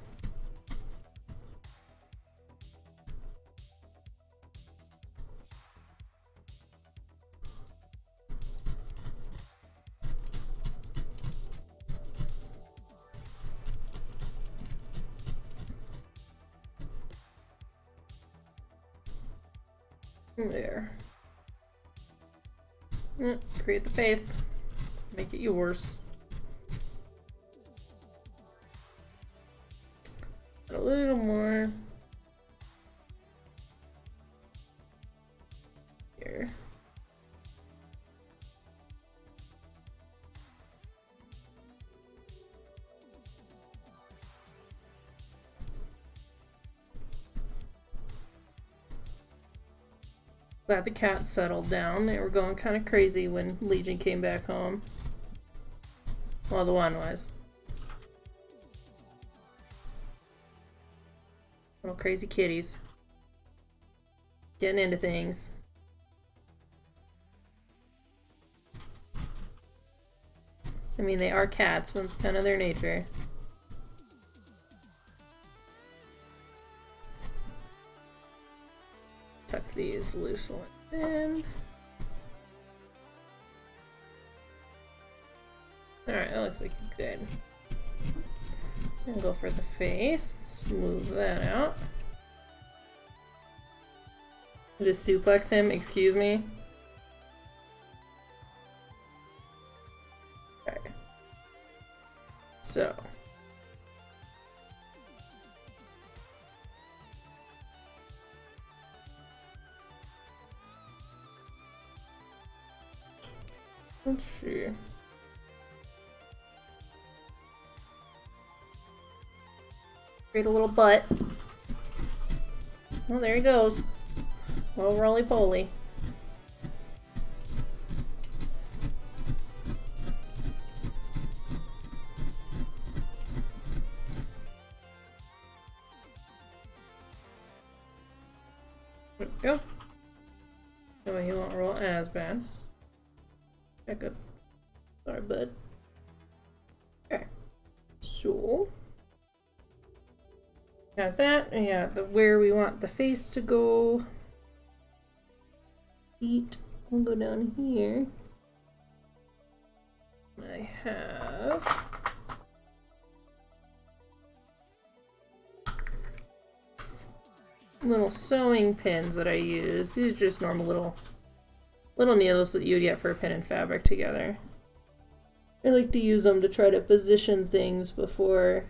There. Create the face. Make it yours. A little more. Here. Glad the cat settled down. They were going kind of crazy when Legion came back home. Well, the one was. Little crazy kitties. Getting into things. I mean, they are cats, so that's kind of their nature. Tuck these loose ones in. Alright, that looks like good. And go for the face. Move that out. Just suplex him, excuse me. Okay. So. Let's see. Create a little butt. Well, there he goes. Little roly-poly. There we go. That way he won't roll as bad. Yeah, good. Sorry, bud. Okay. So got that, and yeah, where we want the face to go. Feet will go down here. I have little sewing pins that I use. These are just normal little needles that you would get for pinning fabric together. I like to use them to try to position things before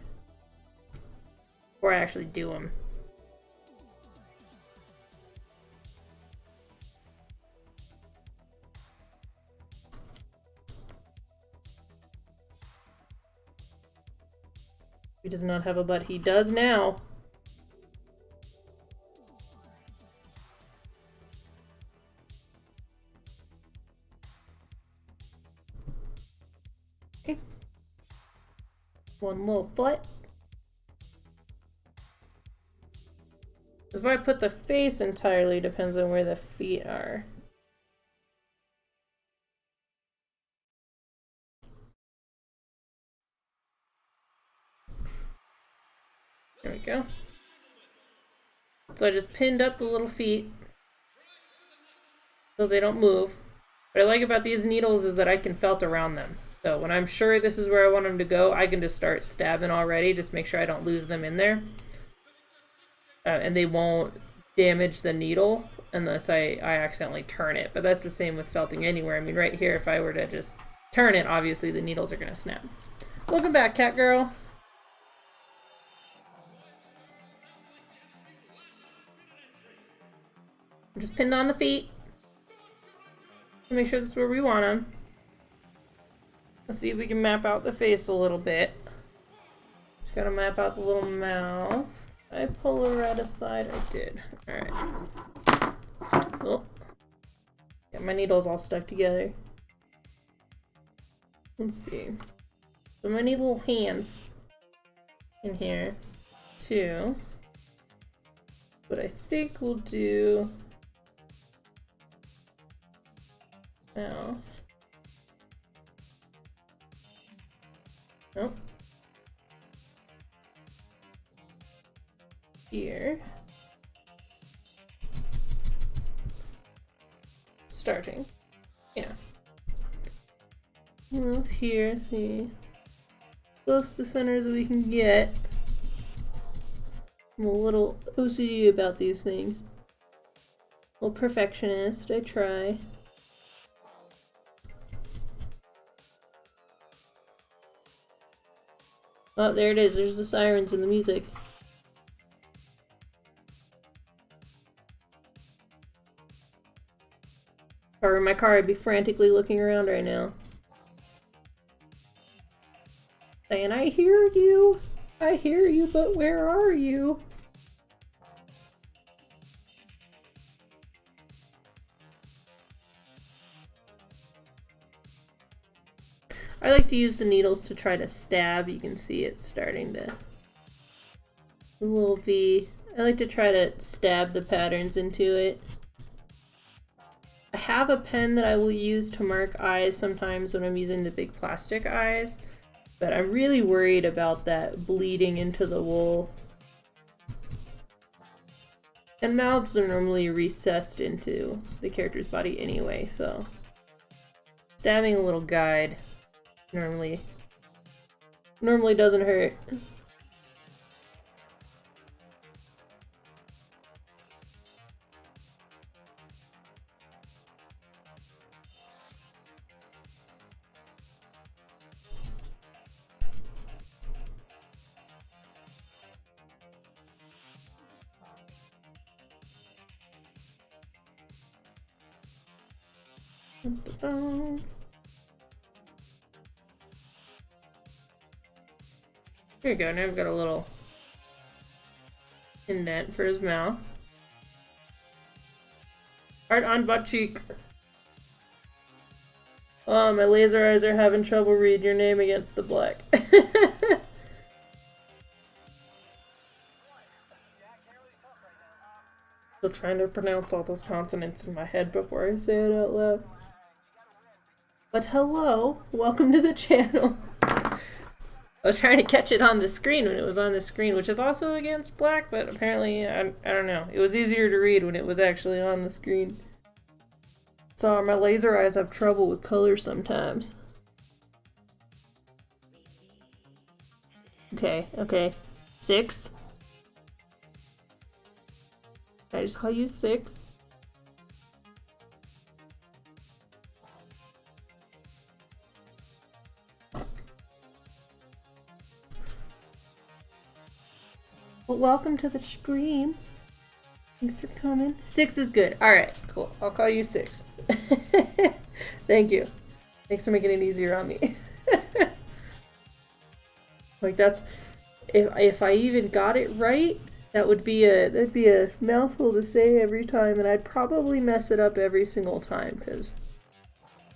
I actually do them. He does not have a butt. He does now. Okay. One little foot. If I put the face entirely, depends on where the feet are. There we go. So I just pinned up the little feet so they don't move. What I like about these needles is that I can felt around them. So when I'm sure this is where I want them to go, I can just start stabbing already, just make sure I don't lose them in there. And they won't damage the needle unless I accidentally turn it. But that's the same with felting anywhere. I mean, right here, if I were to just turn it, obviously the needles are going to snap. Welcome back, cat girl. I'm just pinned on the feet. Make sure that's where we want them. Let's see if we can map out the face a little bit. Just gotta map out the little mouth. Did I pull a red aside? I did. Alright. Oh. Got my needles all stuck together. Let's see. So many little hands in here, too. But I think we'll do mouth. Nope. Here. Starting. Yeah. Move here, see. Close to center as we can get. I'm a little OCD about these things. A little perfectionist, I try. Oh, there it is. There's the sirens and the music. If I were in my car, I'd be frantically looking around right now. Saying, I hear you, but where are you? I like to use the needles to try to stab. You can see it starting to... a little V. I like to try to stab the patterns into it. I have a pen that I will use to mark eyes sometimes when I'm using the big plastic eyes, but I'm really worried about that bleeding into the wool. And mouths are normally recessed into the character's body anyway, so stabbing a little guide normally doesn't hurt. There you go, now I've got a little indent for his mouth. Heart on butt cheek. Oh, my laser eyes are having trouble reading your name against the black. Still trying to pronounce all those consonants in my head before I say it out loud. But hello, welcome to the channel. I was trying to catch it on the screen when it was on the screen, which is also against black, but apparently, I don't know. It was easier to read when it was actually on the screen. So my laser eyes have trouble with color sometimes. Okay. 6. I just call you 6. Well, welcome to the stream. Thanks for coming. 6 is good. Alright, cool. I'll call you 6. Thank you. Thanks for making it easier on me. Like that's if I even got it right, that'd be a mouthful to say every time, and I'd probably mess it up every single time because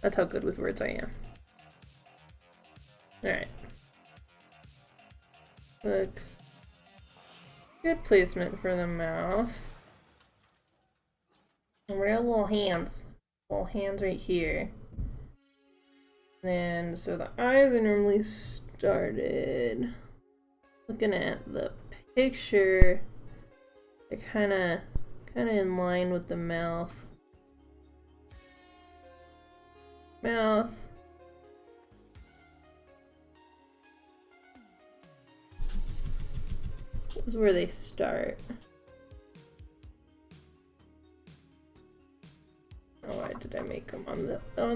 that's how good with words I am. Alright. Looks good placement for the mouth. And we got little hands. Little hands right here. Then, so the eyes are normally started. Looking at the picture, they're kind of in line with the mouth. Mouth. This is where they start. Oh, why did I make them on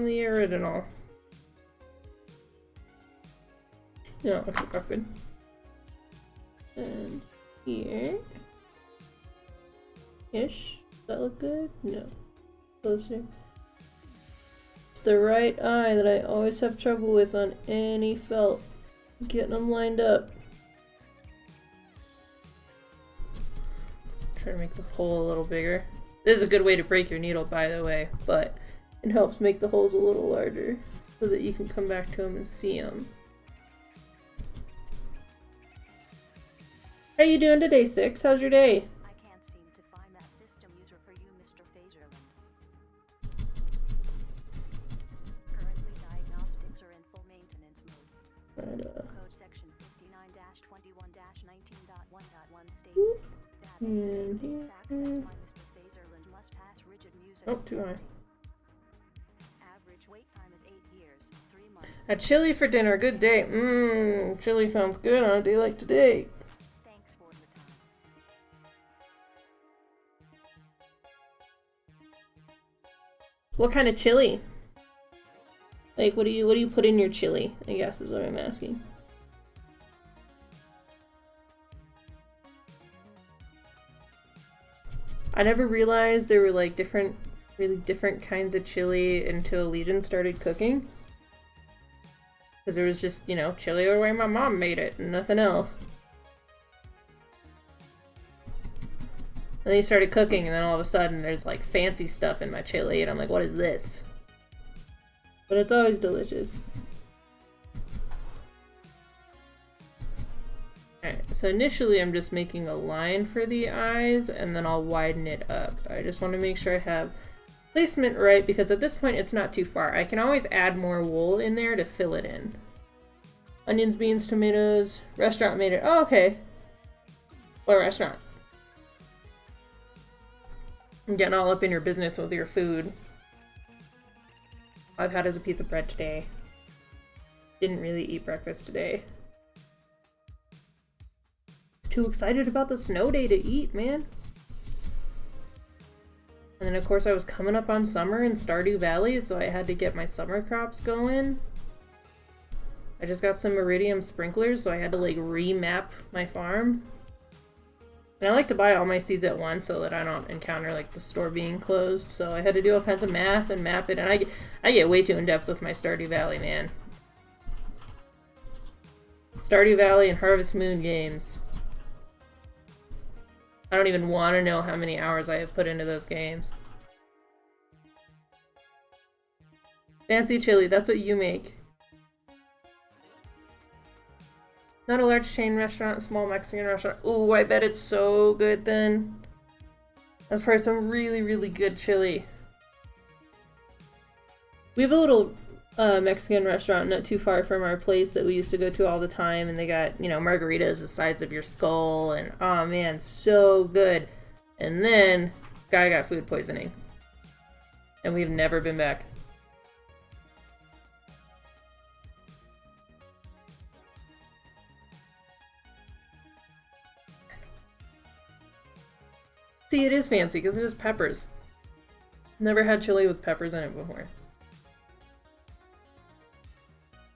the original? No, okay, good. And here. Ish. Does that look good? No. Closer. It's the right eye that I always have trouble with on any felt. Getting them lined up. Try to make the hole a little bigger. This is a good way to break your needle, by the way, but it helps make the holes a little larger so that you can come back to them and see them. How you doing today, 6? How's your day? I can't seem to find that system user for you, Mr. Phaserland. Currently, diagnostics are in full maintenance mode. Code section 59-21-19.1.1 states that access by Mr. Phaserland must pass rigid music. Oh, too high. Average wait time is 8 years, 3 months. A chili for dinner, good day. Chili sounds good on a day like today. What kind of chili? Like, what do you put in your chili? I guess is what I'm asking. I never realized there were like really different kinds of chili until Legion started cooking. Because there was just, you know, chili the way my mom made it and nothing else. And then he started cooking, and then all of a sudden there's like fancy stuff in my chili, and I'm like, what is this? But it's always delicious. Alright, so initially I'm just making a line for the eyes, and then I'll widen it up. I just want to make sure I have placement right, because at this point it's not too far. I can always add more wool in there to fill it in. Onions, beans, tomatoes, restaurant made it. Oh, okay. What restaurant? I'm getting all up in your business with your food. All I've had is a piece of bread today. Didn't really eat breakfast today. I was too excited about the snow day to eat, man. And then of course I was coming up on summer in Stardew Valley, so I had to get my summer crops going. I just got some iridium sprinklers, so I had to like remap my farm. And I like to buy all my seeds at once so that I don't encounter like the store being closed. So I had to do all kinds of math and map it, and I get way too in depth with my Stardew Valley, man. Stardew Valley and Harvest Moon games. I don't even want to know how many hours I have put into those games. Fancy chili, that's what you make. Not a large chain restaurant, small Mexican restaurant. Ooh, I bet it's so good then. That's probably some really, really good chili. We have a little Mexican restaurant not too far from our place that we used to go to all the time, and they got, you know, margaritas the size of your skull, and oh man, so good. And then, guy got food poisoning. And we've never been back. See, it is fancy because it has peppers. Never had chili with peppers in it before.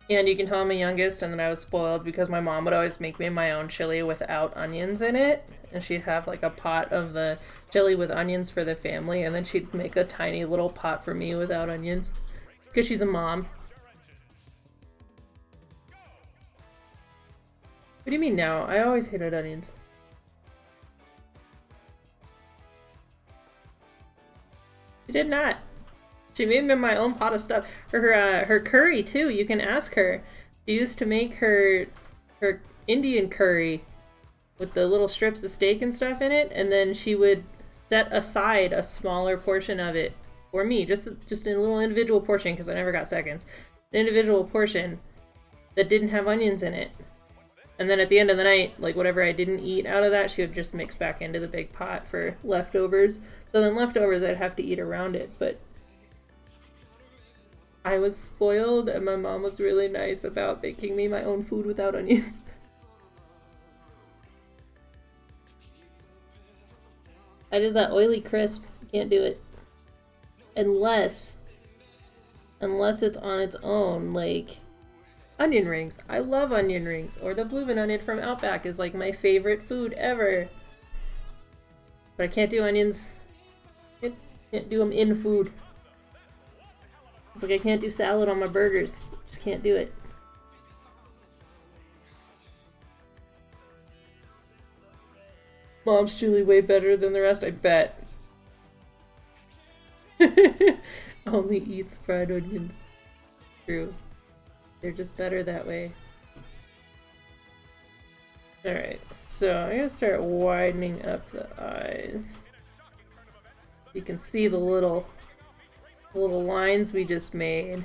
And you can tell I'm a youngest and that I was spoiled because my mom would always make me my own chili without onions in it. And she'd have like a pot of the chili with onions for the family, and then she'd make a tiny little pot for me without onions. Because she's a mom. What do you mean now? I always hated onions. She did not. She made me my own pot of stuff. Her curry too. You can ask her. She used to make her Indian curry with the little strips of steak and stuff in it, and then she would set aside a smaller portion of it for me, just in a little individual portion because I never got seconds. An individual portion that didn't have onions in it. And then at the end of the night, like whatever I didn't eat out of that, she would just mix back into the big pot for leftovers. So then leftovers I'd have to eat around it, but I was spoiled and my mom was really nice about making me my own food without onions. I just that oily crisp, can't do it. Unless it's on its own, like onion rings. I love onion rings. Or the bloomin' onion from Outback is like my favorite food ever. But I can't do onions. Can't do them in food. It's like I can't do salad on my burgers. Just can't do it. Mom's truly way better than the rest, I bet. Only eats fried onions. True. They're just better that way. Alright, so I'm gonna start widening up the eyes. You can see the little lines we just made.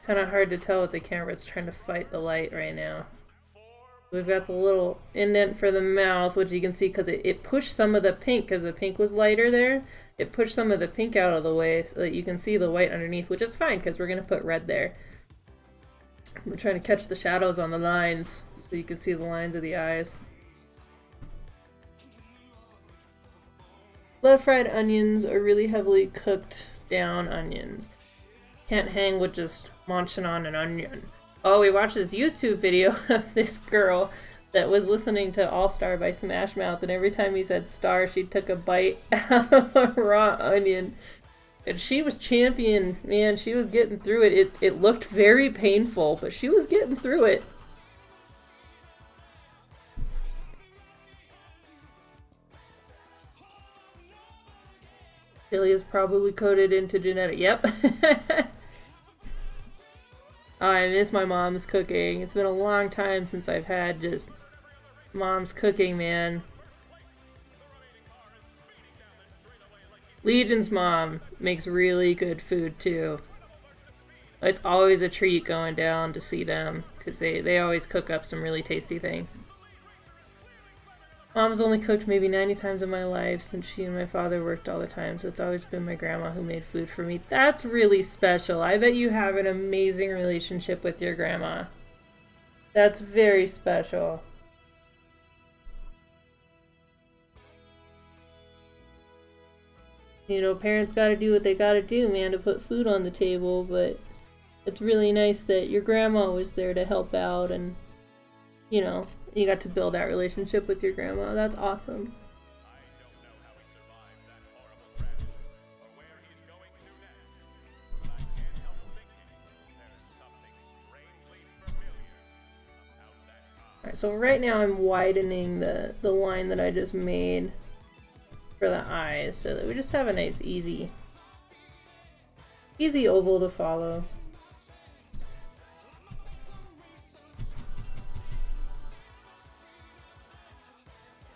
Kind of hard to tell with the camera. It's trying to fight the light right now. We've got the little indent for the mouth, which you can see because it pushed some of the pink, because the pink was lighter there. It pushed some of the pink out of the way so that you can see the white underneath, which is fine because we're going to put red there. We're trying to catch the shadows on the lines so you can see the lines of the eyes. Love fried onions or really heavily cooked down onions. Can't hang with just munching on an onion. Oh, we watched this YouTube video of this girl that was listening to All Star by Smash Mouth, and every time he said star, she took a bite out of a raw onion. And she was champion, man. She was getting through it. It looked very painful, but she was getting through it. Chili is probably coded into genetic. Yep. Oh, I miss my mom's cooking. It's been a long time since I've had just mom's cooking, man. Legion's mom makes really good food too. It's always a treat going down to see them because they always cook up some really tasty things. Mom's only cooked maybe 90 times in my life since she and my father worked all the time, so it's always been my grandma who made food for me. That's really special. I bet you have an amazing relationship with your grandma. That's very special. You know, parents gotta do what they gotta do, man, to put food on the table, but it's really nice that your grandma was there to help out and, you know, you got to build that relationship with your grandma. That's awesome. Alright, so right now I'm widening the line that I just made for the eyes so that we just have a nice easy oval to follow.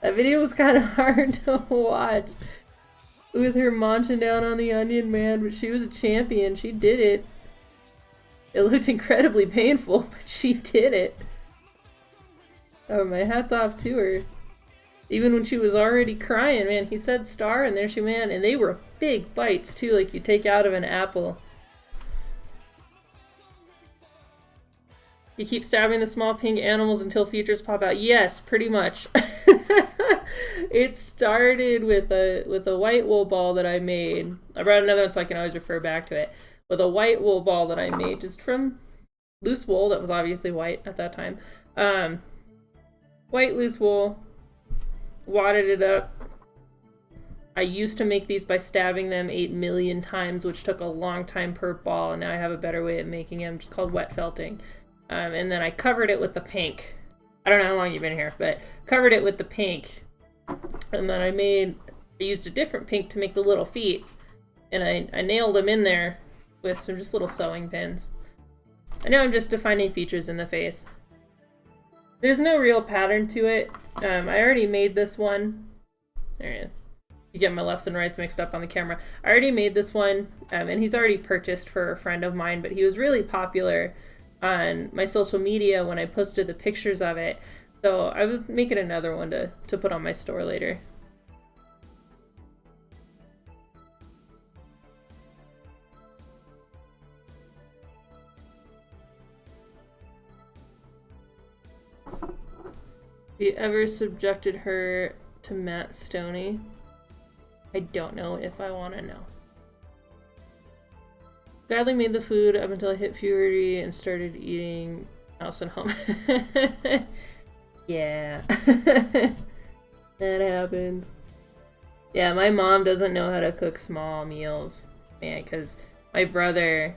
That video was kind of hard to watch with her munching down on the onion, man, but she was a champion. She did it. It looked incredibly painful, but she did it. Oh, my hat's off to her. Even when she was already crying, man, he said star and there she went, and they were big bites too, like you take out of an apple. You keep stabbing the small pink animals until features pop out. Yes, pretty much. It started with a white wool ball that I made. I brought another one so I can always refer back to it. With a white wool ball that I made just from loose wool that was obviously white at that time. White loose wool, wadded it up. I used to make these by stabbing them 8 million times, which took a long time per ball, and now I have a better way of making them, just called wet felting. And then I covered it with the pink. I don't know how long you've been here, but covered it with the pink. And then I used a different pink to make the little feet, and I nailed them in there with some just little sewing pins. And now I'm just defining features in the face. There's no real pattern to it. I already made this one. There it is. You get my lefts and rights mixed up on the camera. I already made this one, and he's already purchased for a friend of mine, but he was really popular on my social media when I posted the pictures of it. So I was making another one to put on my store later. Have you ever subjected her to Matt Stoney? I don't know if I want to know. Gladly made the food up until I hit puberty and started eating house and home. Yeah. That happens. Yeah, my mom doesn't know how to cook small meals. Man, because my brother,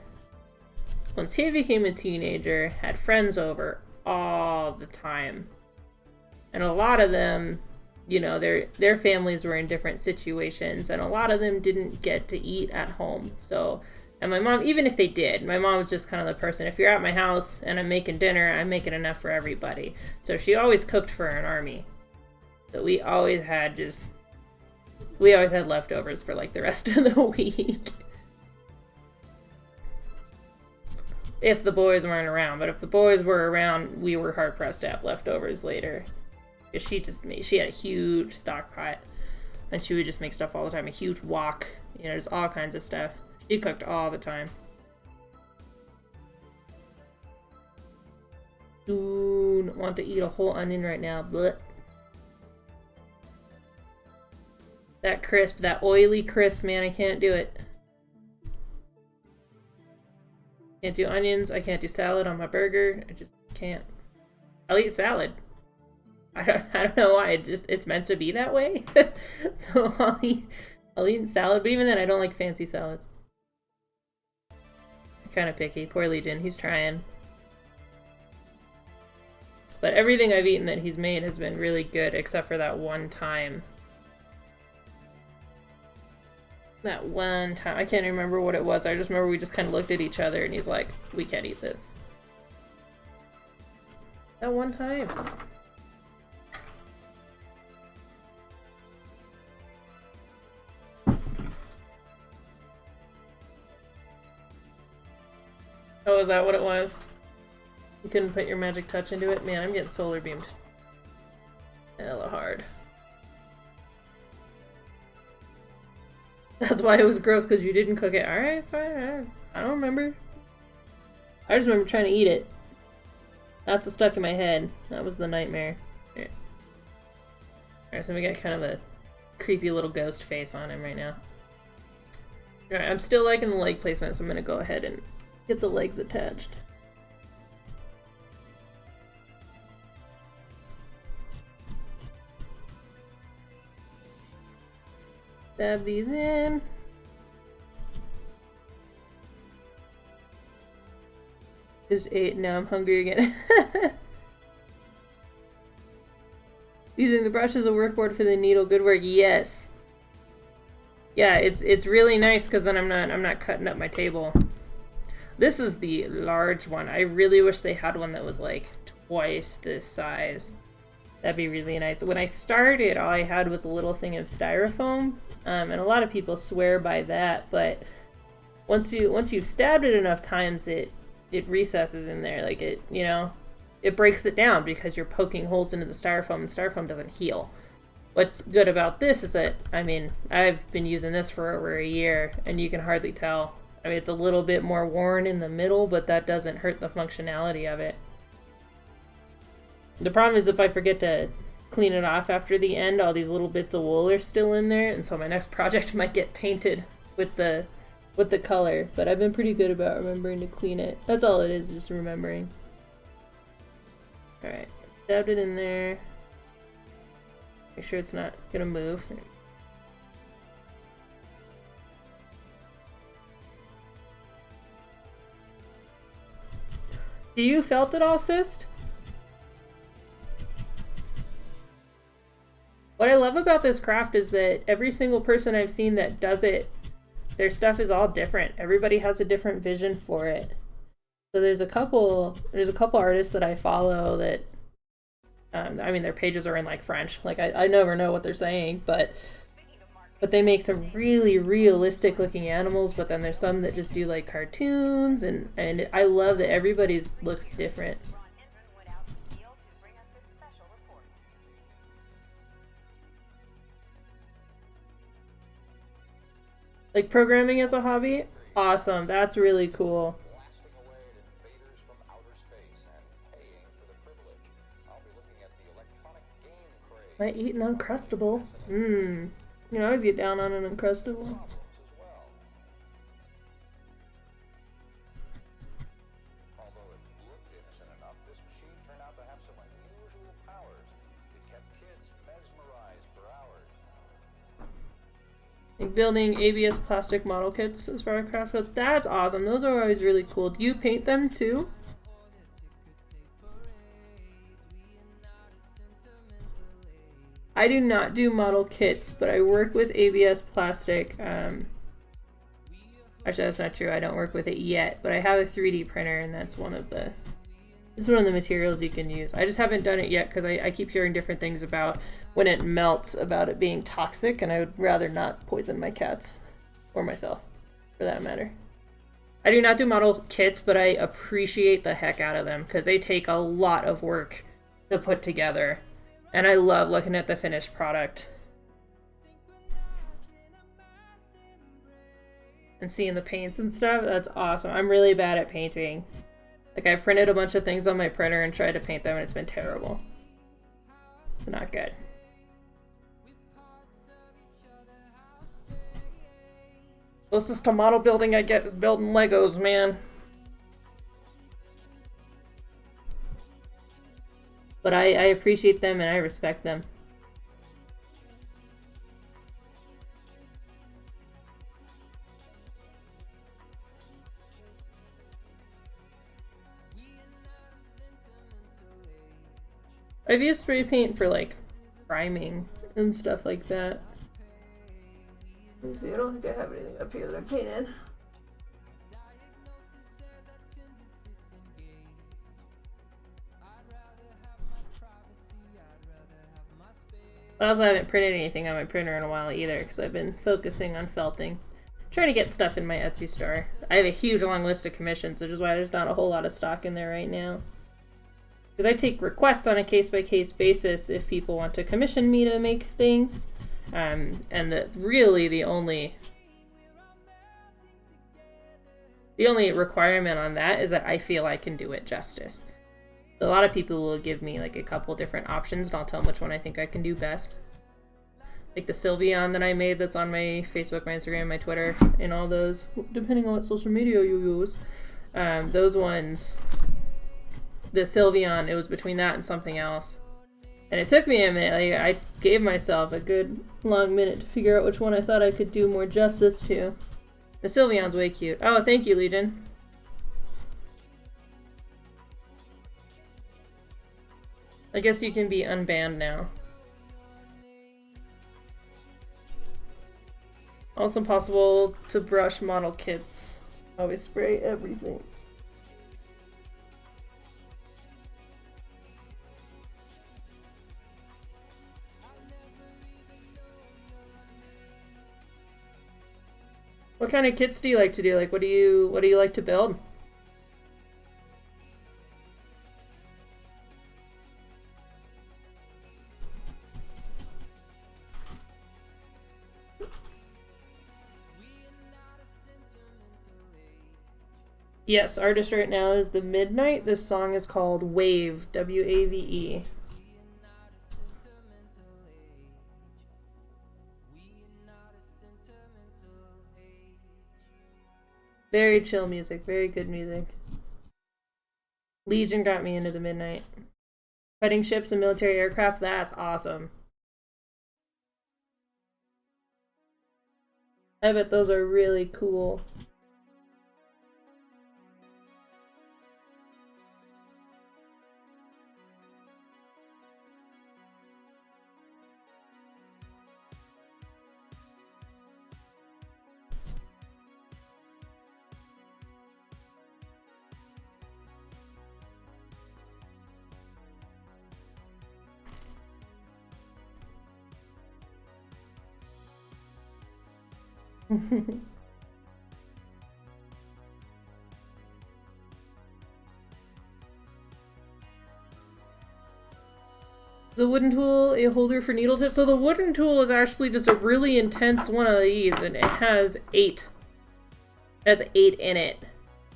once he became a teenager, had friends over all the time. And a lot of them, you know, their families were in different situations, and a lot of them didn't get to eat at home. So, and my mom, even if they did, my mom was just kind of the person, if you're at my house and I'm making dinner, I'm making enough for everybody. So she always cooked for an army. So we always had leftovers for like the rest of the week. If the boys weren't around, but if the boys were around, we were hard pressed to have leftovers later. She had a huge stock pot, and she would just make stuff all the time. A huge wok, you know, there's all kinds of stuff. She cooked all the time. Do want to eat a whole onion right now, but that crisp, that oily crisp, man, I can't do it. Can't do onions. I can't do salad on my burger. I just can't. I'll eat salad. I don't know why. It's meant to be that way. So I'll eat salad, but even then I don't like fancy salads. I'm kind of picky. Poor Legion, he's trying. But everything I've eaten that he's made has been really good, except for that one time. That one time. I can't remember what it was. I just remember we just kind of looked at each other and he's like, we can't eat this. That one time. Oh, is that what it was? You couldn't put your magic touch into it? Man, I'm getting solar beamed. Hella hard. That's why it was gross, because you didn't cook it. Alright, fine. I don't remember. I just remember trying to eat it. That's what stuck in my head. That was the nightmare. Alright, so we got kind of a creepy little ghost face on him right now. Alright, I'm still liking the leg placement, so I'm gonna go ahead and get the legs attached. Stab these in. Just ate, now I'm hungry again. Using the brush as a workboard for the needle, good work. Yes. Yeah, it's really nice because then I'm not cutting up my table. This is the large one. I really wish they had one that was like twice this size. That'd be really nice. When I started, all I had was a little thing of styrofoam, and a lot of people swear by that. But once you've stabbed it enough times, it recesses in there. Like it, you know, it breaks it down because you're poking holes into the styrofoam, and styrofoam doesn't heal. What's good about this is that, I mean, I've been using this for over a year, and you can hardly tell. I mean, it's a little bit more worn in the middle, but that doesn't hurt the functionality of it. The problem is if I forget to clean it off after the end. All these little bits of wool are still in there, and so my next project might get tainted with the color, but I've been pretty good about remembering to clean it. That's all it is, just remembering. Alright, dabbed it in there. Make sure it's not gonna move. Do you felt it all, Cyst? What I love about this craft is that every single person I've seen that does it, their stuff is all different. Everybody has a different vision for it. So there's a couple artists that I follow that, I mean, their pages are in like French. Like I never know what they're saying, but they make some really realistic looking animals. But then there's some that just do like cartoons, and I love that everybody's looks different. Like programming as a hobby? Awesome. That's really cool. Am I eating Uncrustable? Mmm. You can always get down on an Uncrustable. Like building ABS plastic model kits as far as craft goes. That's awesome. Those are always really cool. Do you paint them too? I do not do model kits, but I work with ABS plastic. Actually, that's not true. I don't work with it yet, but I have a 3D printer, and that's one of the materials you can use. I just haven't done it yet because I keep hearing different things about when it melts, about it being toxic, and I would rather not poison my cats or myself, for that matter. I do not do model kits, but I appreciate the heck out of them because they take a lot of work to put together. And I love looking at the finished product. And seeing the paints and stuff, that's awesome. I'm really bad at painting. Like, I've printed a bunch of things on my printer and tried to paint them, and it's been terrible. It's not good. Closest to model building I get is building Legos, man. But I appreciate them and I respect them. I've used spray paint for like priming and stuff like that. Let me see, I don't think I have anything up here that I painted. I also haven't printed anything on my printer in a while either because I've been focusing on felting. Trying to get stuff in my Etsy store. I have a huge long list of commissions, which is why there's not a whole lot of stock in there right now. Because I take requests on a case-by-case basis if people want to commission me to make things. And really the only requirement on that is that I feel I can do it justice. A lot of people will give me like a couple different options and I'll tell them which one I think I can do best. Like the Sylveon that I made that's on my Facebook, my Instagram, my Twitter, and all those, depending on what social media you use. Those ones, the Sylveon, it was between that and something else. And it took me a minute. Like, I gave myself a good long minute to figure out which one I thought I could do more justice to. The Sylveon's way cute. Oh, thank you, Legion. I guess you can be unbanned now. Also possible to brush model kits. Always spray everything. What kind of kits do you like to do? Like, what do you like to build? Yes, artist right now is The Midnight. This song is called Wave, W-A-V-E. Very chill music, very good music. Legion got me into the midnight. Fighting ships and military aircraft, that's awesome. I bet those are really cool. The wooden tool, a holder for needle tips. So the wooden tool is actually just a really intense one of these, and it has 8. It has 8 in it,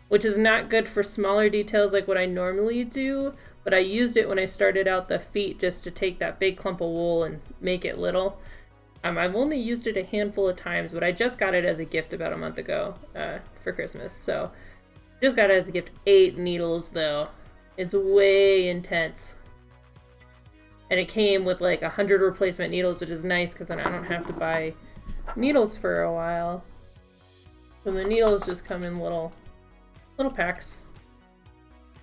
which is not good for smaller details like what I normally do, but I used it when I started out the feet just to take that big clump of wool and make it little. I've only used it a handful of times, but I just got it as a gift about a month ago for Christmas. So just got it as a gift. 8 needles though. It's way intense. And it came with like 100 replacement needles, which is nice because then I don't have to buy needles for a while. So the needles just come in little packs.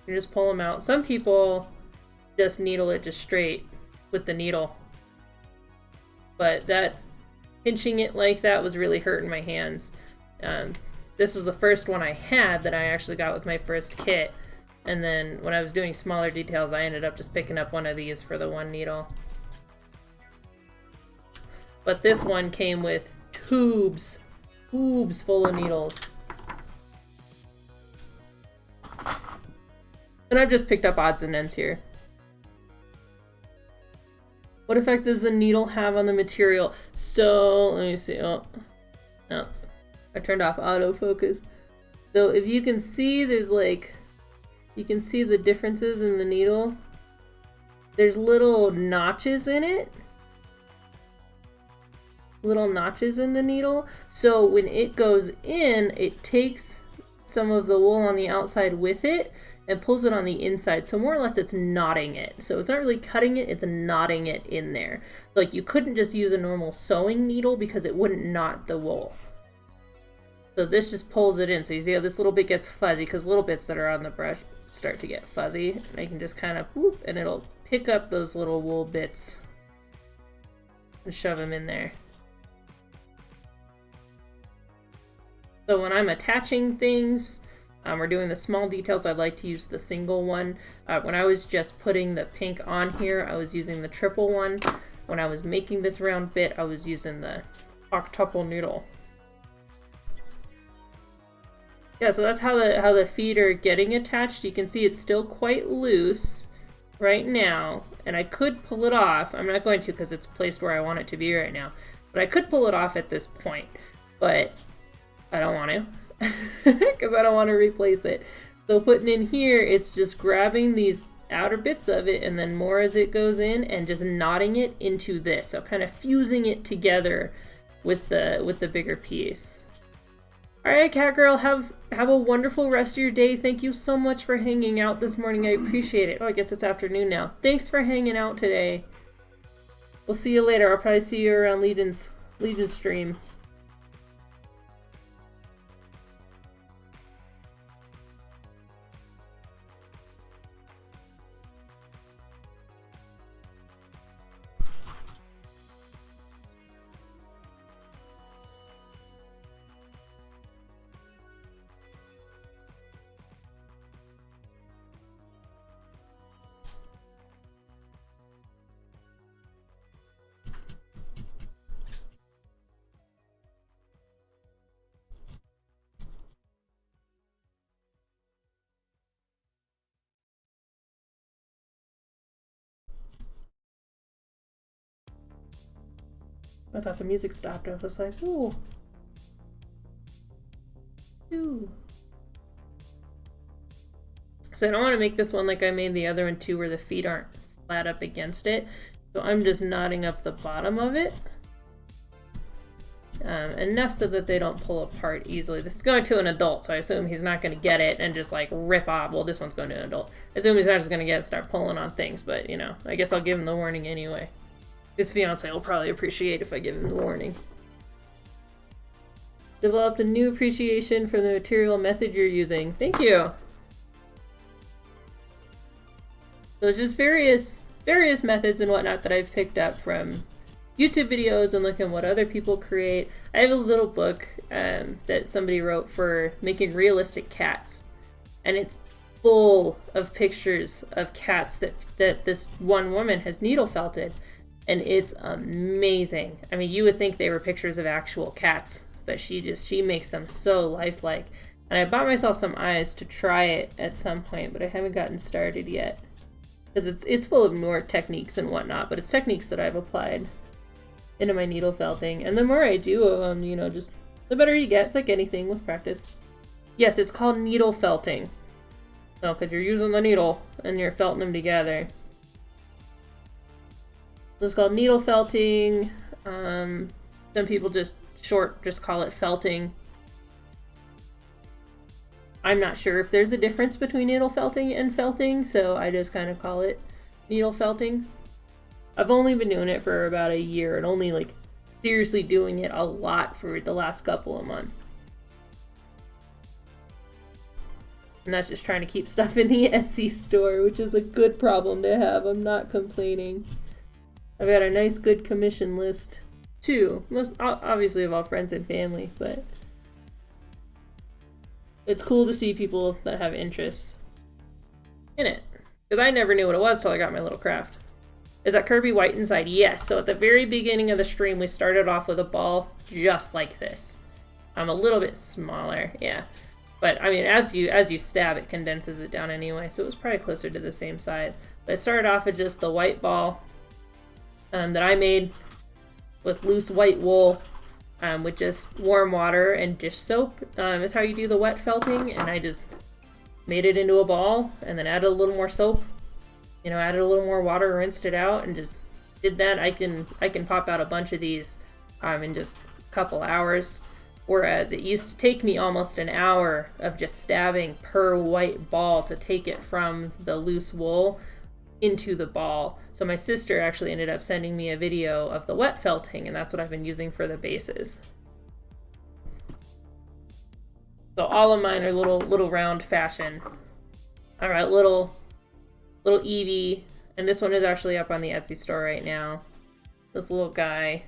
You just pull them out. Some people just needle it just straight with the needle. But that pinching it like that was really hurting my hands. This was the first one I had that I actually got with my first kit. And then when I was doing smaller details, I ended up just picking up one of these for the one needle. But this one came with tubes full of needles. And I've just picked up odds and ends here. What effect does the needle have on the material? So, let me see. Oh, no. I turned off autofocus. So if you can see, there's like, you can see the differences in the needle. There's little notches in it. Little notches in the needle. So when it goes in, it takes some of the wool on the outside with it and pulls it on the inside. So more or less it's knotting it. So it's not really cutting it, it's knotting it in there. Like you couldn't just use a normal sewing needle because it wouldn't knot the wool. So this just pulls it in. So you see how this little bit gets fuzzy because little bits that are on the brush start to get fuzzy. And I can just kind of whoop and it'll pick up those little wool bits and shove them in there. So when I'm attaching things, or doing the small details, I'd like to use the single one. When I was just putting the pink on here, I was using the triple one. When I was making this round bit, I was using the octuple needle. Yeah, so that's how the feet are getting attached. You can see it's still quite loose right now, and I could pull it off. I'm not going to because it's placed where I want it to be right now, but I could pull it off at this point, but I don't want to because I don't want to replace it. So putting in here, it's just grabbing these outer bits of it and then more as it goes in and just knotting it into this. So kind of fusing it together with the bigger piece. All right, Cat Girl, have a wonderful rest of your day. Thank you so much for hanging out this morning. I appreciate it. Oh, I guess it's afternoon now. Thanks for hanging out today. We'll see you later. I'll probably see you around Legion's stream. I thought the music stopped. I was like, ooh. Ooh. So I don't want to make this one like I made the other one too, where the feet aren't flat up against it. So I'm just knotting up the bottom of it. enough so that they don't pull apart easily. This is going to an adult, so I assume he's not going to get it and just like rip off. Well, this one's going to an adult. I assume he's not just going to get it and start pulling on things, but you know, I guess I'll give him the warning anyway. His fiance will probably appreciate if I give him the warning. Developed a new appreciation for the material method you're using. Thank you. So it's just various methods and whatnot that I've picked up from YouTube videos and looking at what other people create. I have a little book that somebody wrote for making realistic cats, and it's full of pictures of cats that this one woman has needle felted, and it's amazing. I mean, you would think they were pictures of actual cats, but she makes them so lifelike. And I bought myself some eyes to try it at some point, but I haven't gotten started yet. Because it's full of more techniques and whatnot, but it's techniques that I've applied into my needle felting. And the more I do of them, you know, just the better you get. It's like anything with practice. Yes, it's called needle felting. No, because you're using the needle and you're felting them together. It's called needle felting. Some people just call it felting. I'm not sure if there's a difference between needle felting and felting, so I just kind of call it needle felting. I've only been doing it for about a year and only like seriously doing it a lot for the last couple of months. And that's just trying to keep stuff in the Etsy store, which is a good problem to have. I'm not complaining. I've got a nice good commission list too. Most obviously of all friends and family, but it's cool to see people that have interest in it. Because I never knew what it was till I got my little craft. Is that Kirby white inside? Yes. So at the very beginning of the stream, we started off with a ball just like this. I'm a little bit smaller, yeah. But I mean, as you stab, it condenses it down anyway. So it was probably closer to the same size. But I started off with just the white ball that I made with loose white wool. With just warm water and dish soap is how you do the wet felting, and I just made it into a ball and then added a little more soap, you know, added a little more water, rinsed it out, and just did that. I can pop out a bunch of these in just a couple hours, whereas it used to take me almost an hour of just stabbing per white ball to take it from the loose wool into the ball. So my sister actually ended up sending me a video of the wet felting, and that's what I've been using for the bases. So all of mine are little round fashion. All right, little Eevee, and this one is actually up on the Etsy store right now. This little guy,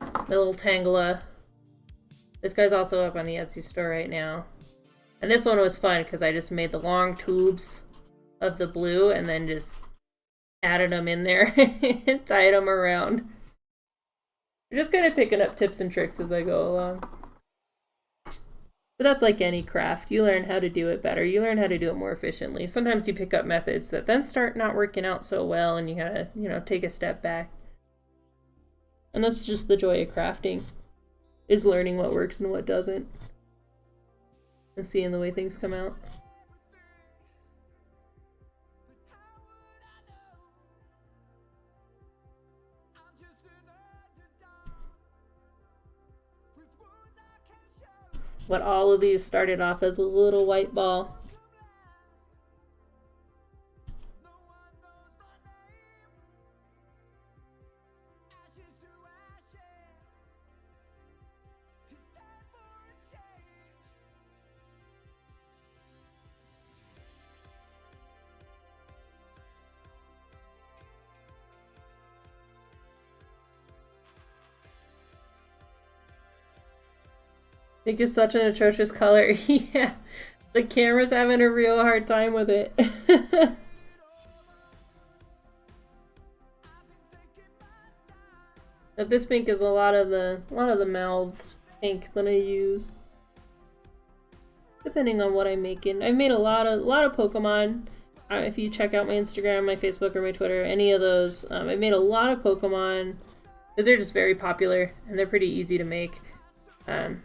my little Tangela. This guy's also up on the Etsy store right now. And this one was fun because I just made the long tubes of the blue and then just added them in there and tied them around. I'm just kind of picking up tips and tricks as I go along. But that's like any craft. You learn how to do it better. You learn how to do it more efficiently. Sometimes you pick up methods that then start not working out so well and you gotta, you know, take a step back. And that's just the joy of crafting, is learning what works and what doesn't. And seeing the way things come out. But all of these started off as a little white ball. I think it's such an atrocious color. Yeah, the camera's having a real hard time with it. But this pink is a lot of the mouths pink that I use, depending on what I'm making. I've made a lot of Pokemon. If you check out my Instagram, my Facebook, or my Twitter, any of those, I've made a lot of Pokemon because they're just very popular and they're pretty easy to make.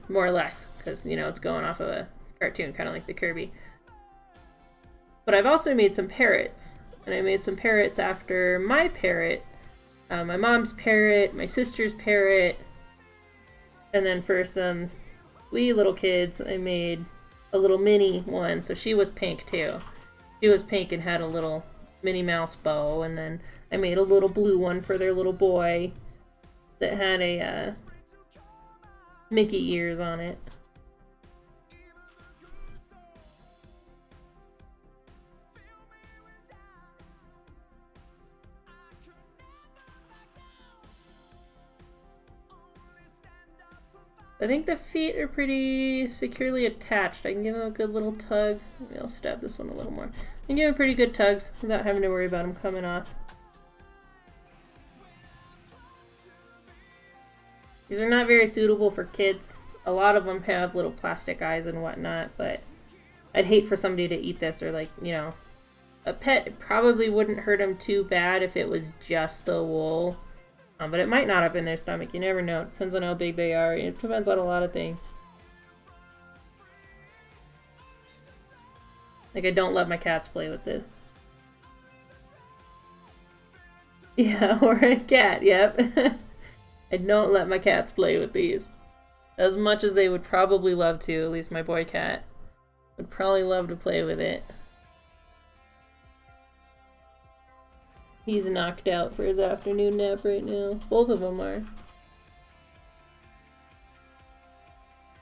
More or less, because, you know, it's going off of a cartoon, kind of like the Kirby. But I've also made some parrots, and I made some parrots after my parrot my mom's parrot, my sister's parrot, and then for some wee little kids, I made a little mini one, so she was pink too. She was pink and had a little Minnie Mouse bow, and then I made a little blue one for their little boy that had a Mickey ears on it. I think the feet are pretty securely attached. I can give them a good little tug. Maybe I'll stab this one a little more. I can give them pretty good tugs without having to worry about them coming off. These are not very suitable for kids. A lot of them have little plastic eyes and whatnot, but I'd hate for somebody to eat this, or like, you know, a pet probably wouldn't hurt them too bad if it was just the wool. But it might not up in their stomach. You never know. It depends on how big they are. It depends on a lot of things. Like, I don't let my cats play with this. Yeah, or a cat, yep. I don't let my cats play with these. As much as they would probably love to, at least my boy cat would probably love to play with it. He's knocked out for his afternoon nap right now. Both of them are.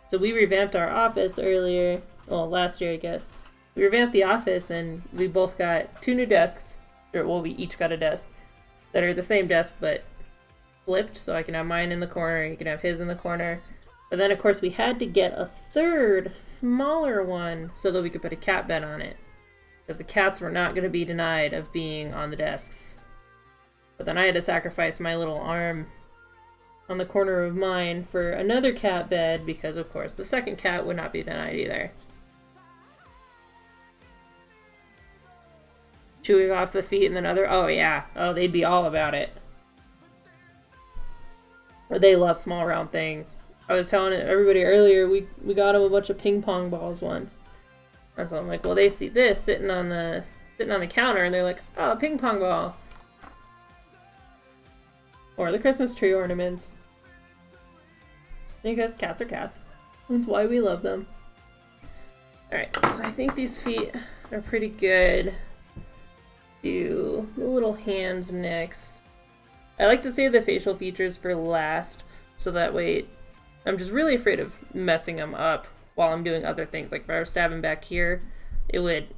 So we revamped our office earlier. Well, last year, I guess. We revamped the office and we both got 2 new desks. Or, well, we each got a desk that are the same desk but flipped. So I can have mine in the corner, you can have his in the corner. But then, of course, we had to get a 3rd, smaller one so that we could put a cat bed on it. Because the cats were not going to be denied of being on the desks. But then I had to sacrifice my little arm on the corner of mine for another cat bed because, of course, the second cat would not be denied either. Chewing off the feet and another. Oh, yeah. Oh, they'd be all about it. They love small round things. I was telling everybody earlier, we got them a bunch of ping pong balls once. And so I'm like, well, they see this sitting on the counter, and they're like, oh, a ping pong ball. Or the Christmas tree ornaments. Because cats are cats. That's why we love them. Alright, so I think these feet are pretty good. Do the little hands next. I like to save the facial features for last, so that way I'm just really afraid of messing them up while I'm doing other things. Like if I was stabbing back here, it would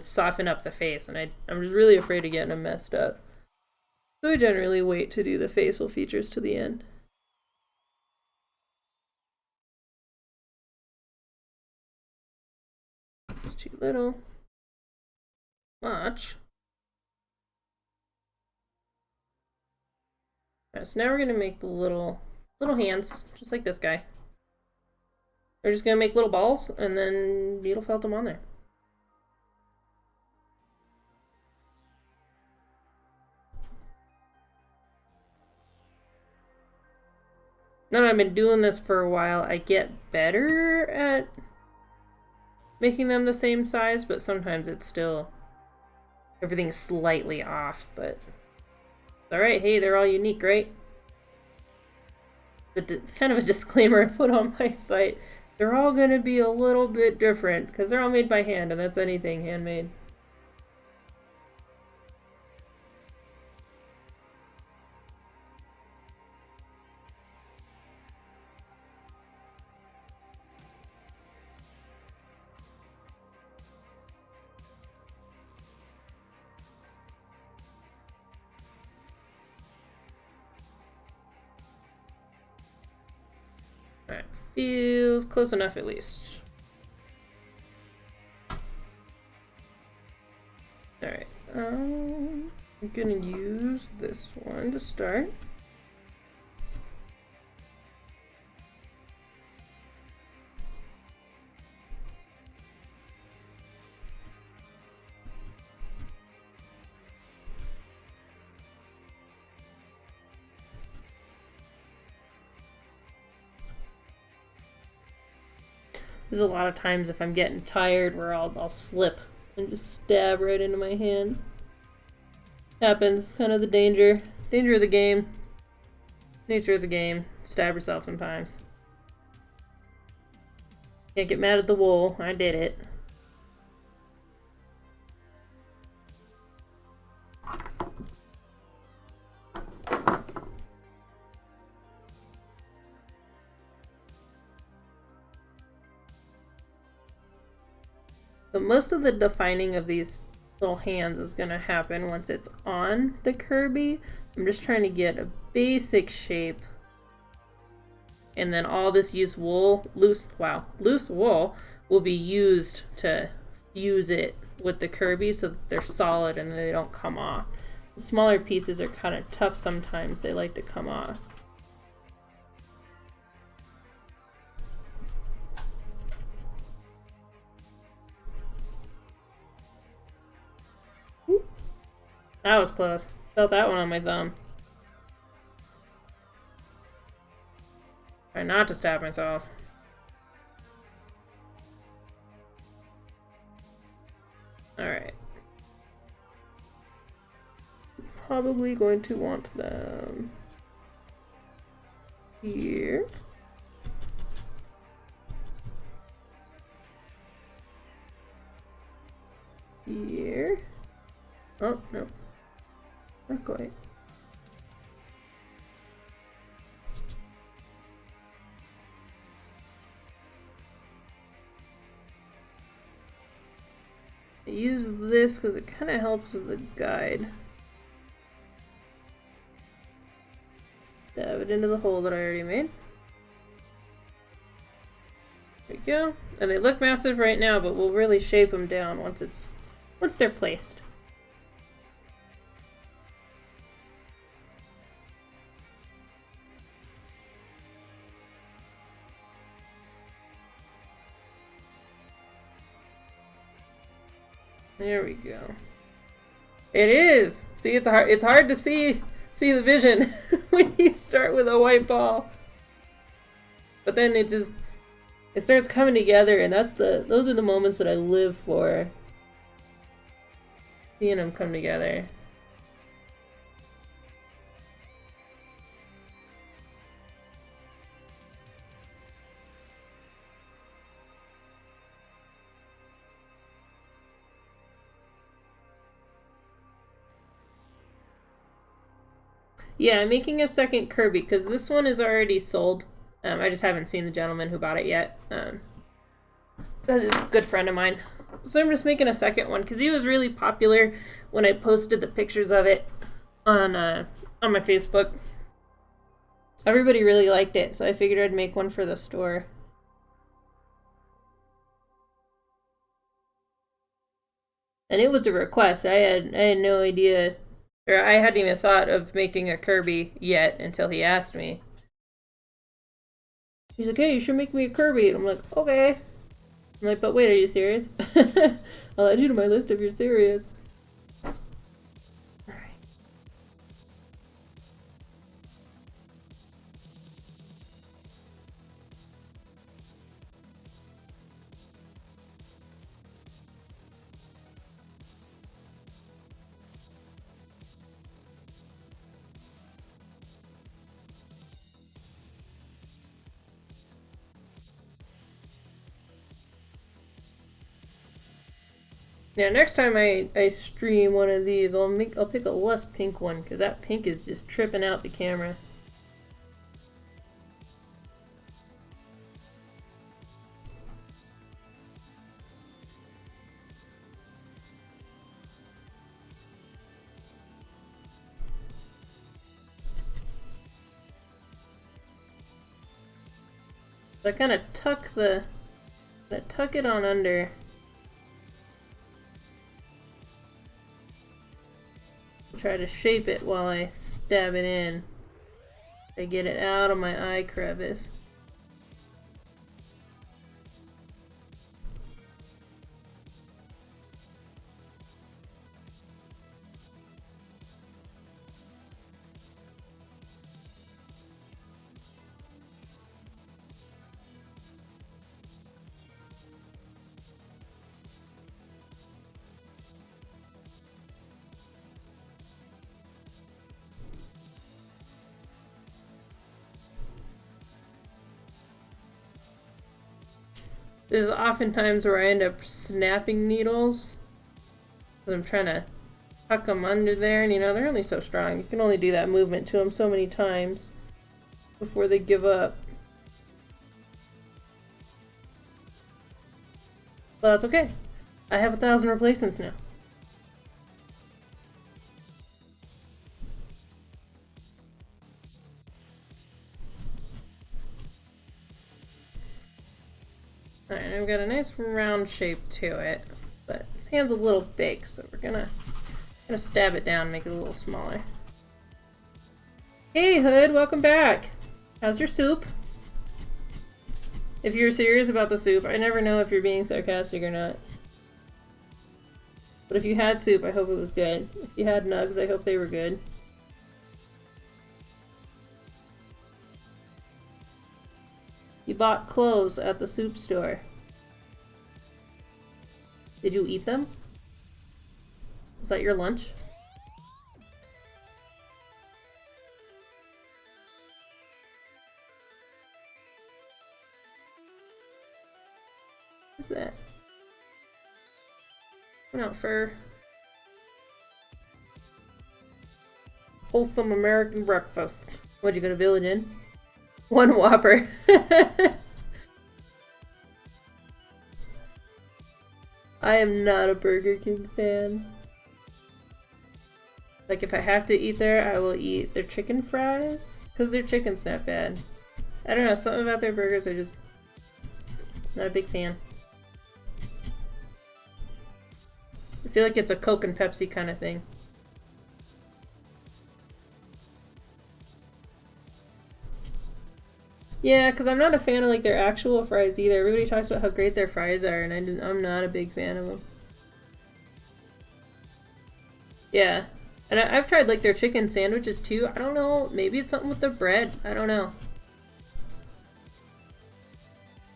soften up the face, and I'm just really afraid of getting them messed up. So I generally wait to do the facial features to the end. It's too little. Much. Alright, so now we're gonna make the little hands, just like this guy. We're just gonna make little balls and then needle felt them on there. Now that I've been doing this for a while, I get better at making them the same size, but sometimes it's still, everything's slightly off, but alright, hey, they're all unique, right? Kind of a disclaimer I put on my site. They're all gonna be a little bit different, because they're all made by hand, and that's anything handmade. Alright, feels close enough at least. Alright, I'm gonna use this one to start. There's a lot of times if I'm getting tired where I'll slip and just stab right into my hand. Happens, kind of the danger. Danger of the game. Nature of the game. Stab yourself sometimes. Can't get mad at the wool. I did it. But most of the defining of these little hands is going to happen once it's on the Kirby. I'm just trying to get a basic shape. And then all this loose wool will be used to fuse it with the Kirby so that they're solid and they don't come off. The smaller pieces are kind of tough sometimes. They like to come off. That was close. Felt that one on my thumb. Try not to stab myself. Alright. Probably going to want them here. Here. Oh, no. Not quite. I use this because it kind of helps as a guide. Stab it into the hole that I already made. There we go. And they look massive right now, but we'll really shape them down once they're placed. There we go. It is! See, it's hard to see the vision when you start with a white ball. But then it starts coming together, and those are the moments that I live for. Seeing them come together. Yeah, I'm making a second Kirby because this one is already sold. I just haven't seen the gentleman who bought it yet. That's a good friend of mine. So I'm just making a second one because he was really popular when I posted the pictures of it on my Facebook. Everybody really liked it, so I figured I'd make one for the store. And it was a request. I had no idea, or I hadn't even thought of making a Kirby yet until he asked me. He's like, hey, you should make me a Kirby. And I'm like, okay. I'm like, but wait, are you serious? I'll add you to my list if you're serious. Alright. Yeah, next time I stream one of these, I'll pick a less pink one because that pink is just tripping out the camera. So I kind of tuck it on under. Try to shape it while I stab it in. I get it out of my eye crevice. There's often times where I end up snapping needles. Because I'm trying to tuck them under there, and you know, they're only so strong. You can only do that movement to them so many times before they give up. But that's okay. I have 1,000 replacements now. Alright, I've got a nice round shape to it, but his hand's a little big, so we're gonna stab it down and make it a little smaller. Hey Hood, welcome back! How's your soup? If you're serious about the soup, I never know if you're being sarcastic or not. But if you had soup, I hope it was good. If you had nugs, I hope they were good. You bought clothes at the soup store. Did you eat them? Was that your lunch? What's that? Went out for wholesome American breakfast. What'd you go to Village Inn? One Whopper. I am not a Burger King fan. Like, if I have to eat there, I will eat their chicken fries. Because their chicken's not bad. I don't know, something about their burgers are just not a big fan. I feel like it's a Coke and Pepsi kind of thing. Yeah, because I'm not a fan of like their actual fries either. Everybody talks about how great their fries are, and I'm not a big fan of them. Yeah, and I've tried like their chicken sandwiches too. I don't know, maybe it's something with the bread. I don't know.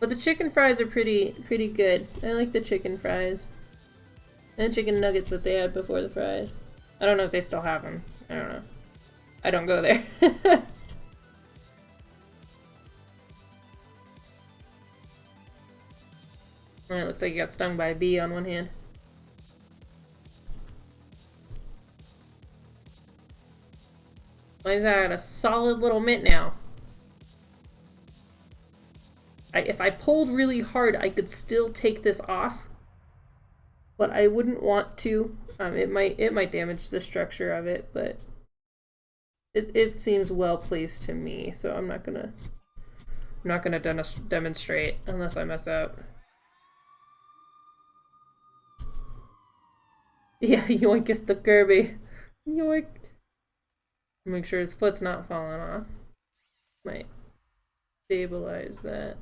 But the chicken fries are pretty good. I like the chicken fries. And chicken nuggets that they had before the fries. I don't know if they still have them. I don't know. I don't go there. It looks like you got stung by a bee on one hand. Mine's got a solid little mitt now. If I pulled really hard, I could still take this off. But I wouldn't want to. It might damage the structure of it, but it seems well placed to me, so I'm not gonna demonstrate unless I mess up. Yeah, yoink if the Kirby. Yoink. Make sure his foot's not falling off. Might stabilize that.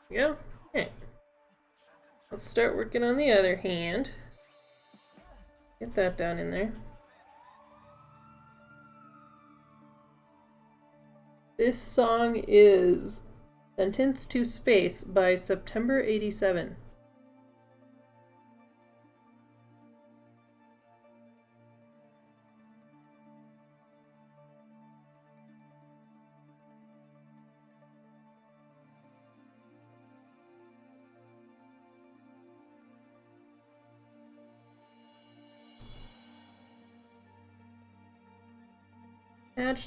Yeah. Okay. Let's start working on the other hand. Get that down in there. This song is Sentence to Space by September 87.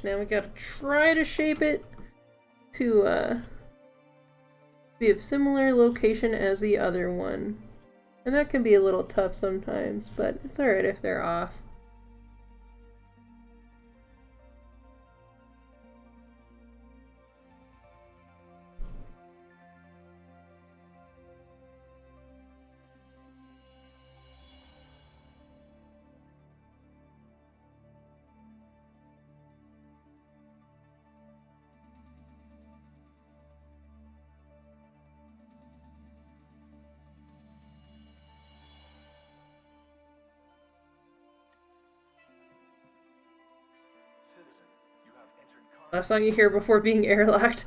Now we gotta try to shape it to be of similar location as the other one. And that can be a little tough sometimes, but it's alright if they're off. Last song you hear before being airlocked.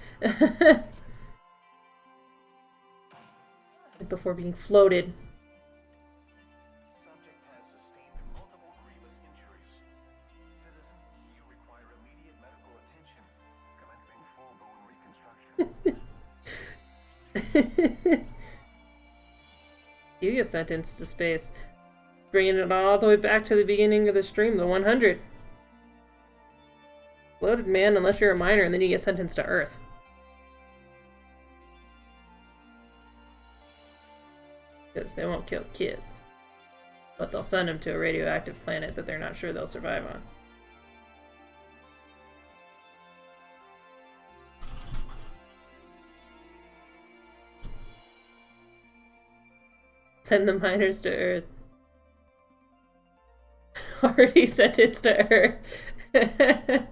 Before being floated. Subject has sustained multiple grievous injuries. Citizen, you require immediate medical attention. Commencing full bone reconstruction. You get sentenced to space. Bringing it all the way back to the beginning of the stream, the 100. Loaded man, unless you're a minor, and then you get sentenced to Earth. Because they won't kill kids. But they'll send them to a radioactive planet that they're not sure they'll survive on. Send the miners to Earth. Already sentenced to Earth.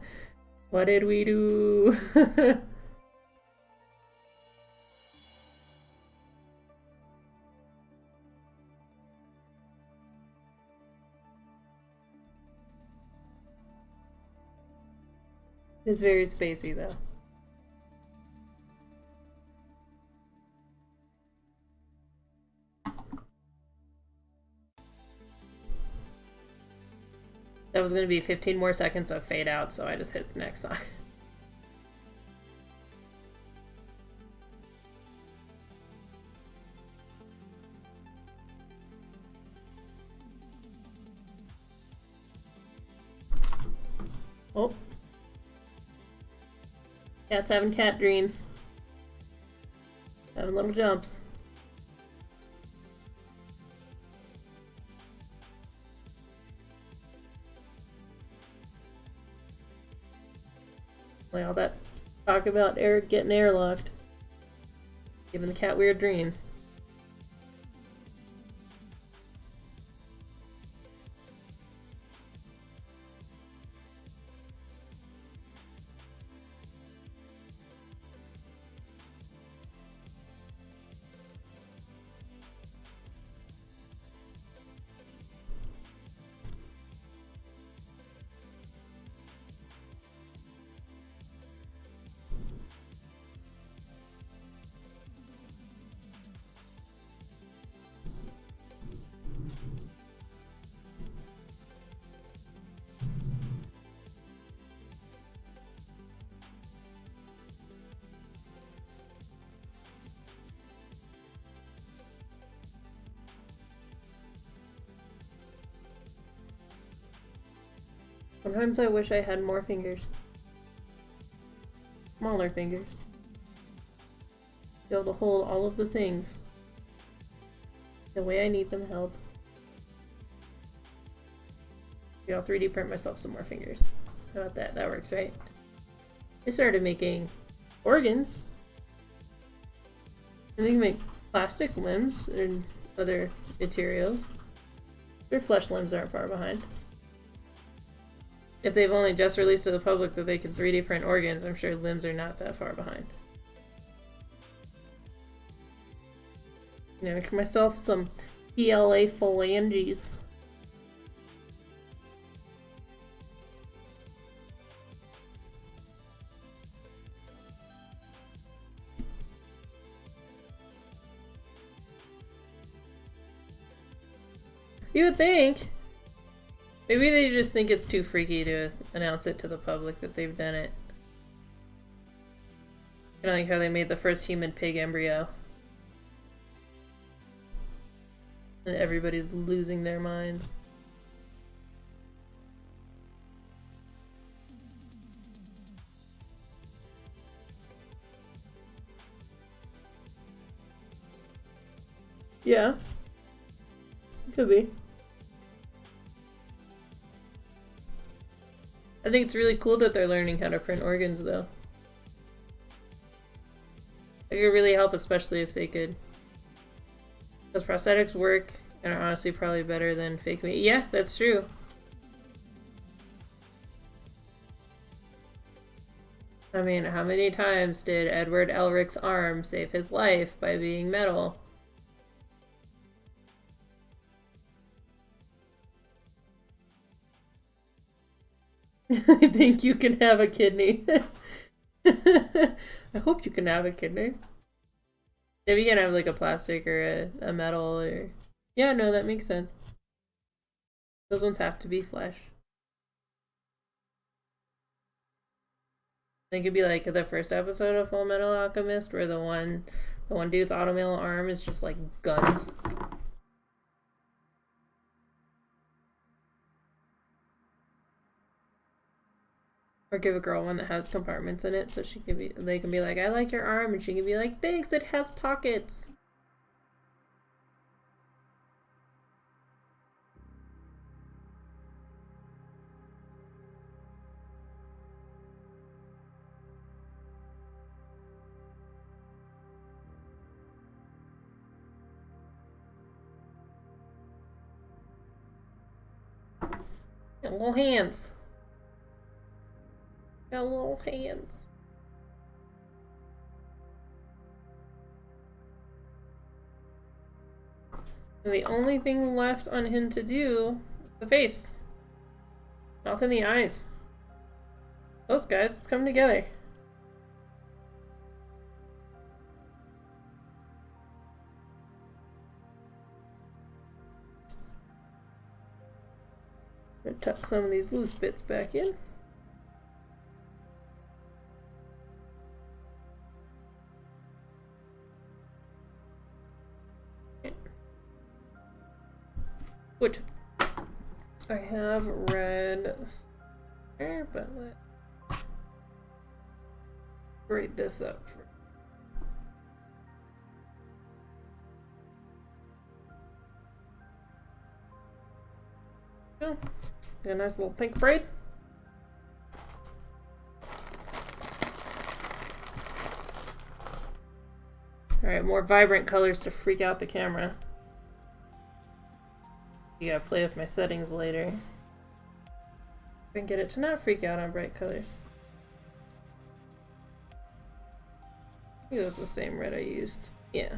What did we do? It's very spacey, though. That was going to be 15 more seconds of fade out, so I just hit the next song. Oh. Cat's having cat dreams. Having little jumps. Like all that talk about Eric getting airlocked. Giving the cat weird dreams. Sometimes I wish I had more fingers. Smaller fingers. Be able to hold all of the things the way I need them held. Maybe I'll 3D print myself some more fingers. How about that? That works, right? I started making organs. And they can make plastic limbs and other materials. Their flesh limbs aren't far behind. If they've only just released to the public that they can 3D print organs, I'm sure limbs are not that far behind. You know, make myself some PLA phalanges. You would think. Maybe they just think it's too freaky to announce it to the public that they've done it. Kind of like how they made the first human pig embryo. And everybody's losing their minds. Yeah. Could be. I think it's really cool that they're learning how to print organs, though. It could really help, especially if they could. Because prosthetics work and are honestly probably better than fake meat. Yeah, that's true. I mean, how many times did Edward Elric's arm save his life by being metal? I think you can have a kidney. I hope you can have a kidney. If you can have like a plastic or a metal or... Yeah, no, that makes sense. Those ones have to be flesh. It could be like the first episode of Full Metal Alchemist where the one dude's automail arm is just like guns. Or give a girl one that has compartments in it so they can be like, I like your arm, and she can be like, thanks, it has pockets. Got little hands. Got little hands. And the only thing left on him to do is the face. Mouth and the eyes. Those guys, let's come together. I'm gonna tuck some of these loose bits back in. Wood. I have red there, but let's grade this up for oh, got a nice little pink braid. Alright, more vibrant colors to freak out the camera. You gotta play with my settings later. I can get it to not freak out on bright colors. I think that's the same red I used. Yeah.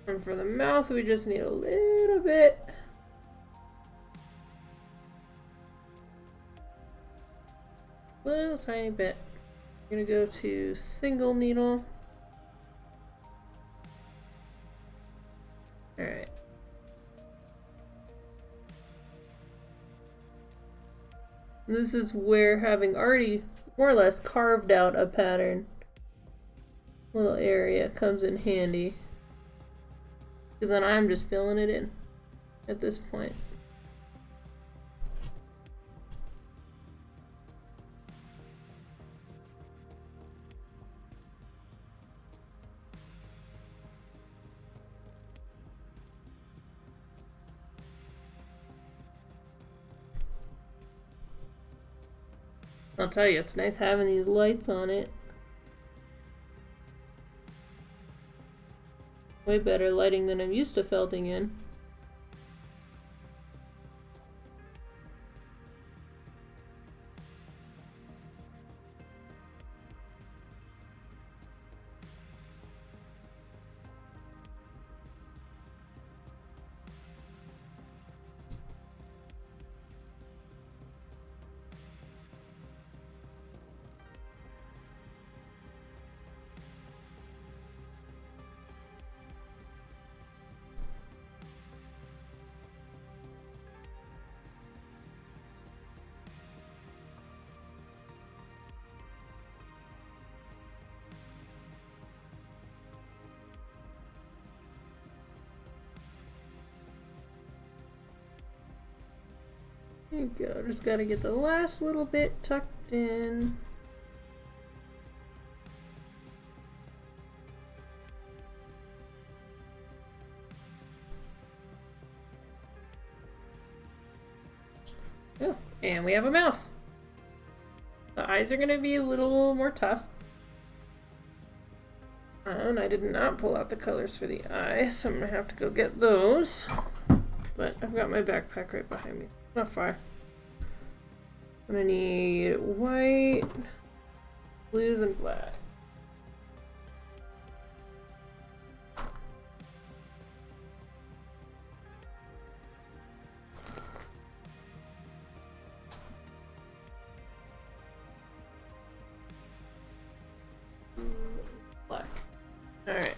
And for the mouth, we just need a little bit. Little tiny bit. I'm gonna go to single needle. Alright. This is where, having already more or less carved out a pattern, little area comes in handy. Because then I'm just filling it in at this point. I'll tell you, it's nice having these lights on it. Way better lighting than I'm used to felting in. There you go, just gotta get the last little bit tucked in. Oh, and we have a mouth. The eyes are gonna be a little more tough. And I did not pull out the colors for the eye, so I'm gonna have to go get those. But I've got my backpack right behind me. Not far. I'm gonna need white, blues, and black. Alright.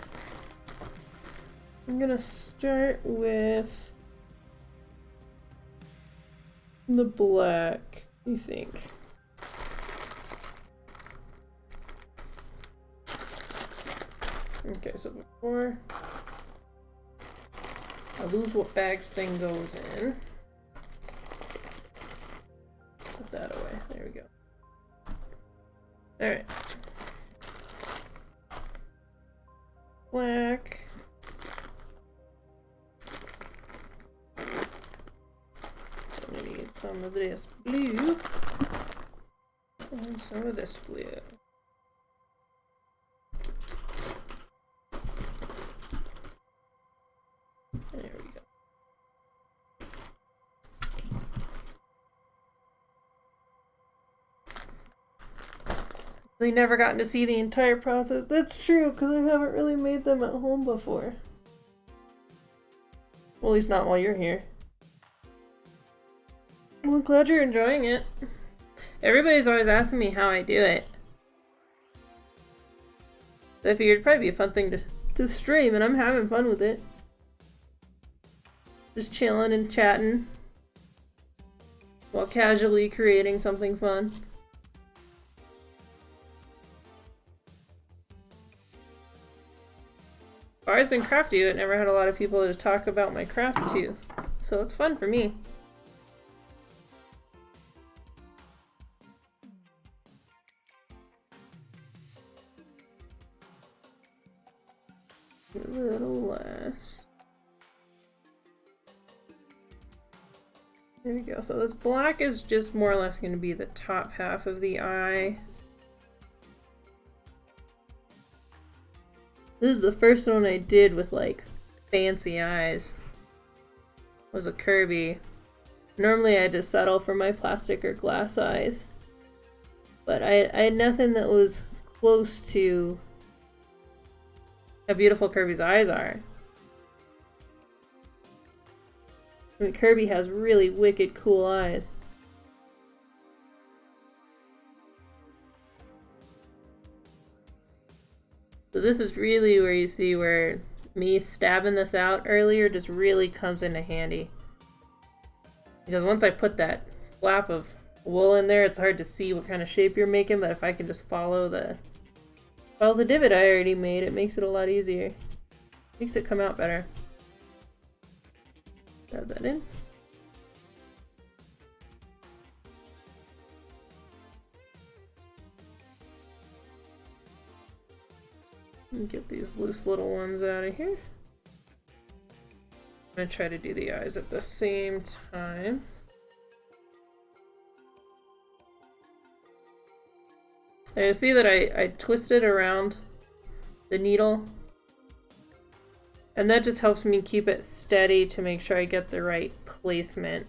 I'm gonna start with the black, I think. Okay, so before I lose what bags thing goes in, put that away. There we go. Alright. Black. I'm gonna need some of this blue and some of this blue. There we go. They never gotten to see the entire process. That's true, because I haven't really made them at home before. Well, at least not while you're here. Well, I'm glad you're enjoying it. Everybody's always asking me how I do it. So I figured it'd probably be a fun thing to stream, and I'm having fun with it. Just chilling and chatting while casually creating something fun. I've always been crafty, but never had a lot of people to talk about my craft to, so it's fun for me. A little less. There we go. So this black is just more or less going to be the top half of the eye. This is the first one I did with like fancy eyes. Was a Kirby. Normally I just settle for my plastic or glass eyes. But I had nothing that was close to how beautiful Kirby's eyes are. I mean, Kirby has really wicked cool eyes. So this is really where you see where me stabbing this out earlier just really comes into handy. Because once I put that flap of wool in there, it's hard to see what kind of shape you're making, but if I can just follow the divot I already made, it makes it a lot easier. Makes it come out better. Grab that in. And get these loose little ones out of here. I'm gonna try to do the eyes at the same time. Now you see that I twisted around the needle, and that just helps me keep it steady to make sure I get the right placement.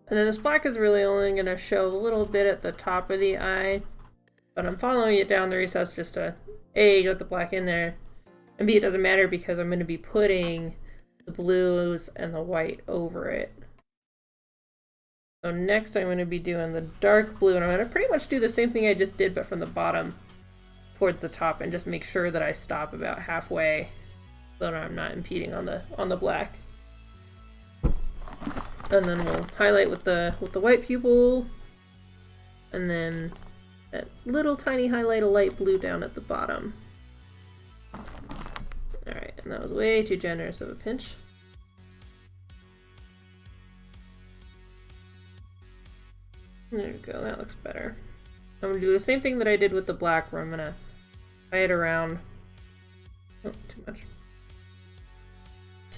And then this black is really only going to show a little bit at the top of the eye, but I'm following it down the recess just to A, get the black in there, and B, it doesn't matter because I'm going to be putting the blues and the white over it. So next I'm going to be doing the dark blue, and I'm going to pretty much do the same thing I just did, but from the bottom towards the top, and just make sure that I stop about halfway so that I'm not impeding on the black. And then we'll highlight with the white pupil, and then that little tiny highlight of light blue down at the bottom. Alright, and that was way too generous of a pinch. There we go, that looks better. I'm going to do the same thing that I did with the black, where I'm going to tie it around. Oh, too much.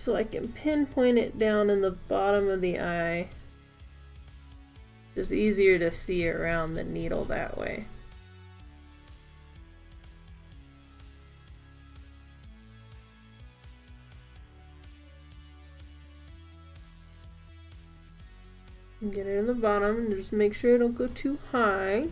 so I can pinpoint it down in the bottom of the eye. It's easier to see around the needle that way. Get it in the bottom and just make sure it don't go too high.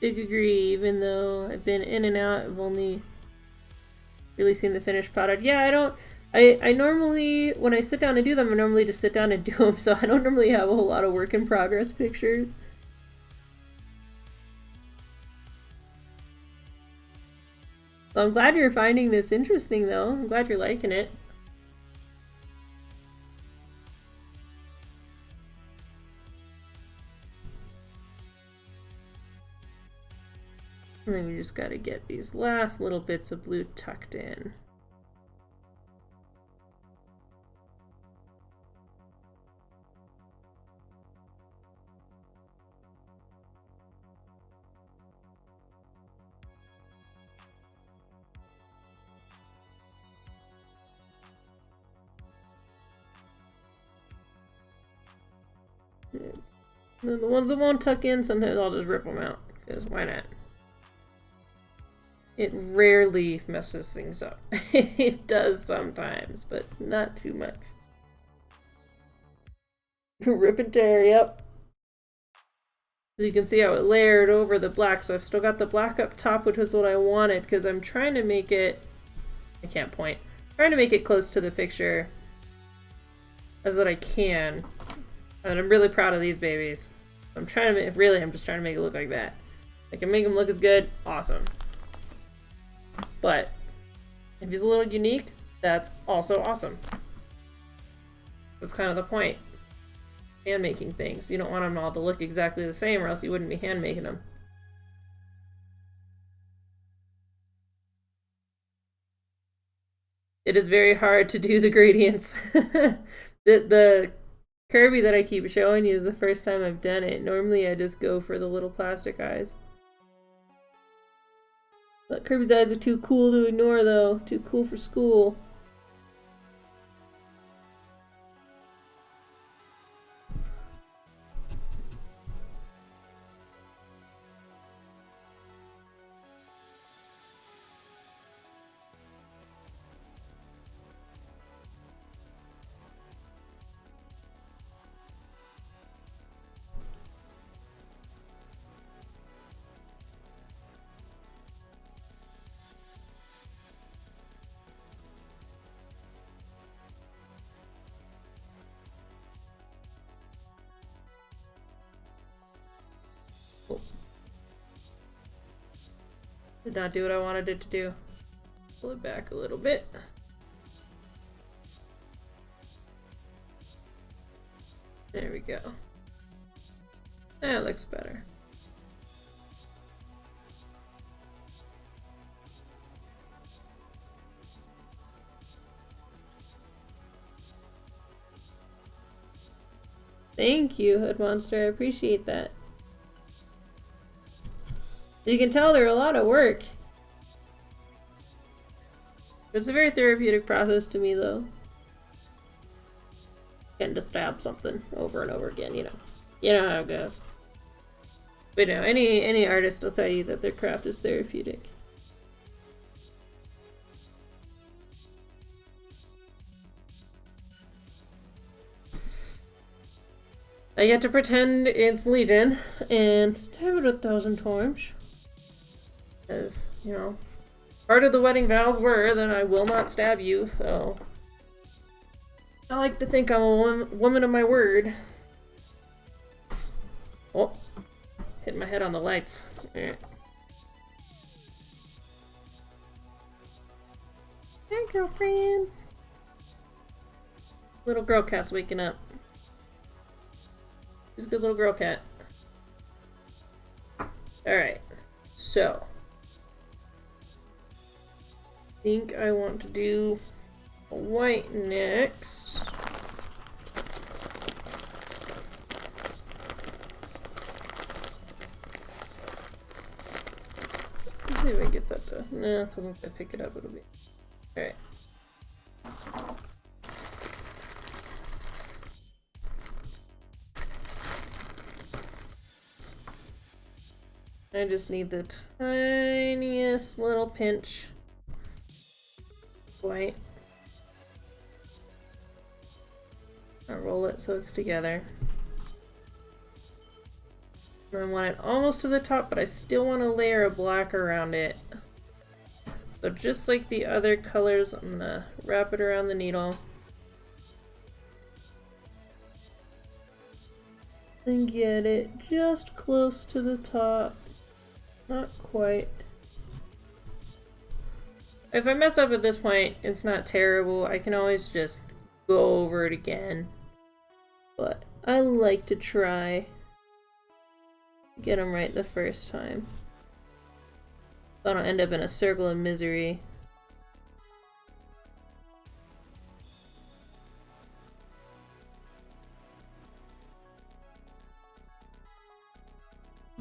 Big agree, even though I've been in and out, I've only really seen the finished product. Yeah, I normally, when I sit down and do them, I normally just sit down and do them, so I don't normally have a whole lot of work in progress pictures. Well, I'm glad you're finding this interesting, though. I'm glad you're liking it. And then we just gotta get these last little bits of blue tucked in. And then the ones that won't tuck in, sometimes I'll just rip them out, because why not? It rarely messes things up. It does sometimes, but not too much. Rip and tear, yep. So you can see how it layered over the black, so I've still got the black up top, which is what I wanted, because I'm trying to make it... I can't point. I'm trying to make it close to the picture as that I can. And I'm really proud of these babies. I'm trying to make... Really, I'm just trying to make it look like that. I can make them look as good. Awesome. But if he's a little unique, that's also awesome. That's kind of the point. Hand making things. You don't want them all to look exactly the same, or else you wouldn't be hand making them. It is very hard to do the gradients. the Kirby that I keep showing you is the first time I've done it. Normally I just go for the little plastic eyes. But Kirby's eyes are too cool to ignore, though. Too cool for school. Did not do what I wanted it to do. Pull it back a little bit. There we go. That looks better. Thank you, Hood Monster. I appreciate that. You can tell they're a lot of work. It's a very therapeutic process to me, though. Getting to stab something over and over again, you know. You know how it goes. But no, any artist will tell you that their craft is therapeutic. I get to pretend it's Legion and stab it 1,000 times. As, you know, part of the wedding vows were that I will not stab you, so... I like to think I'm a woman of my word. Oh, hit my head on the lights. Hey, girlfriend. Little girl cat's waking up. She's a good little girl cat. Alright, so. I think I want to do a white next. Let's see if I can get that to. No, because if I pick it up, it'll be. Alright. I just need the tiniest little pinch white. I'll roll it so it's together. And I want it almost to the top, but I still want a layer of black around it. So just like the other colors, I'm gonna wrap it around the needle. And get it just close to the top. Not quite. If I mess up at this point, it's not terrible. I can always just go over it again. But I like to try to get them right the first time. So I don't end up in a circle of misery.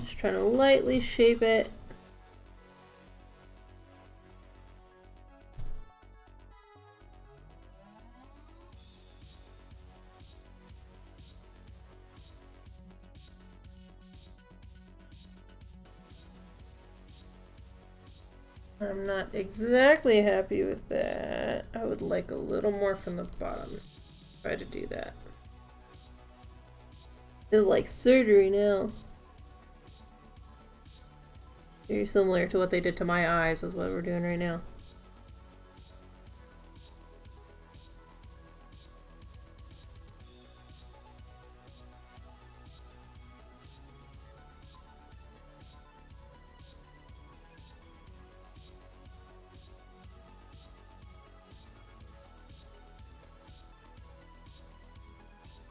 Just trying to lightly shape it. I'm not exactly happy with that. I would like a little more from the bottom. Try to do that. It's like surgery now. Very similar to what they did to my eyes is what we're doing right now.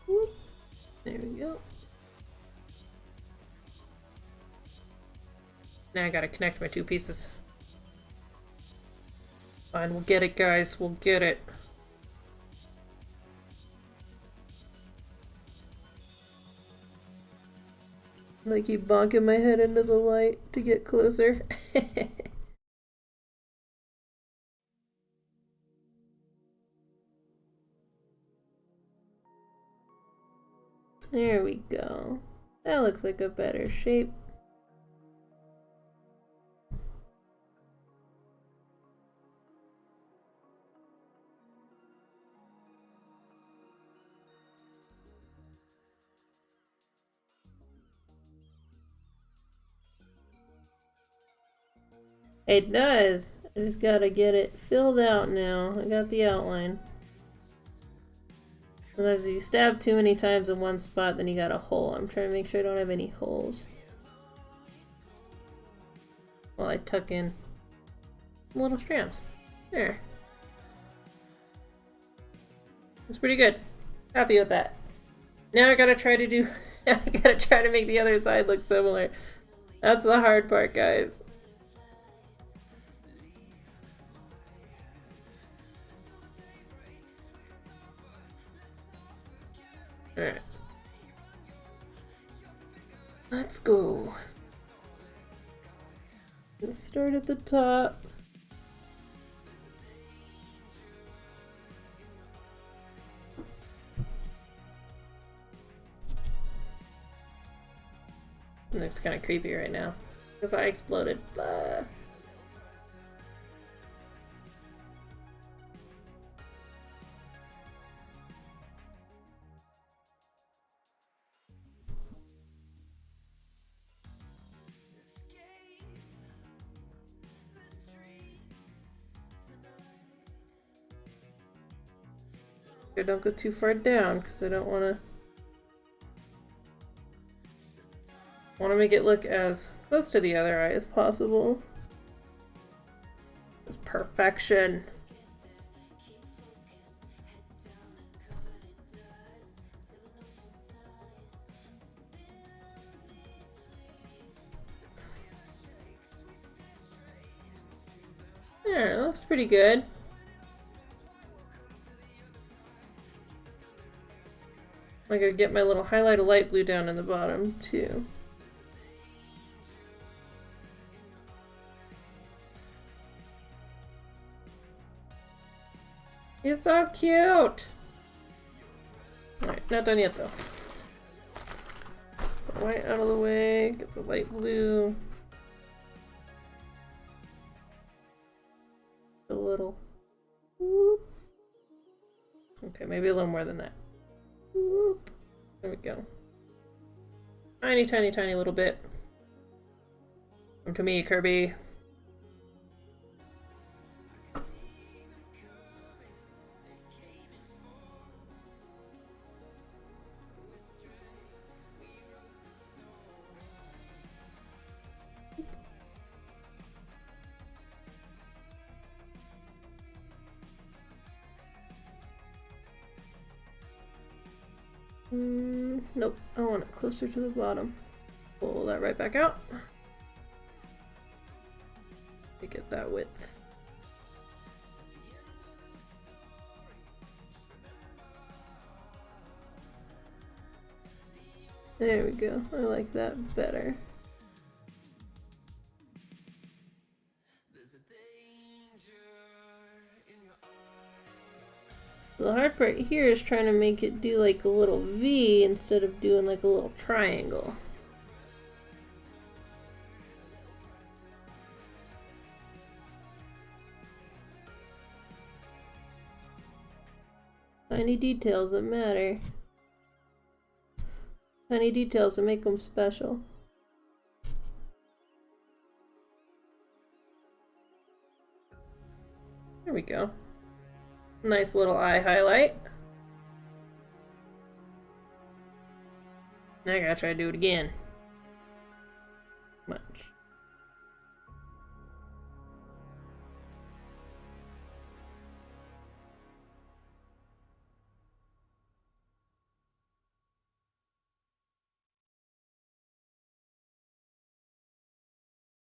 Whoop. There we go. Now I gotta connect my two pieces. Fine, we'll get it, guys. We'll get it. I keep bonking my head into the light to get closer. There we go. That looks like a better shape. It does. I just gotta get it filled out now. I got the outline. Sometimes if you stab too many times in one spot, then you got a hole. I'm trying to make sure I don't have any holes. While I tuck in little strands. There. That's pretty good. Happy with that. Now I gotta try to do I gotta try to make the other side look similar. That's the hard part, guys. Alright. Let's go. Let's start at the top. It looks kind of creepy right now because I exploded. I don't go too far down because I don't want to make it look as close to the other eye as possible. It's perfection. Yeah, it looks pretty good. I gotta get my little highlight of light blue down in the bottom too. It's so cute! Alright, not done yet though. Put the white out of the way, get the light blue. A little. Whoop. Okay, maybe a little more than that. Whoop. There we go. Tiny, tiny, tiny little bit. Come to me, Kirby. Nope, I want it closer to the bottom. Pull that right back out. Make it that width. There we go. I like that better. The hard part here is trying to make it do like a little V instead of doing like a little triangle. Tiny details that matter. Tiny details that make them special. There we go. Nice little eye highlight. Now I gotta try to do it again. Much.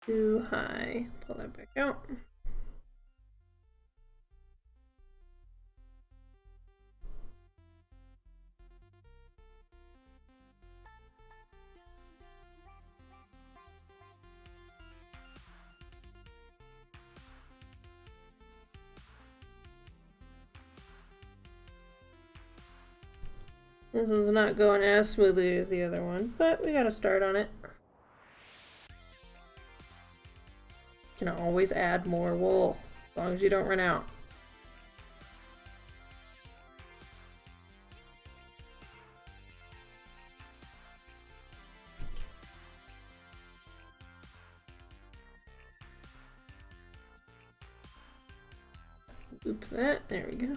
Too high. Pull that back out. This one's not going as smoothly as the other one, but we got a start on it. You can always add more wool, as long as you don't run out. Loop that, there we go.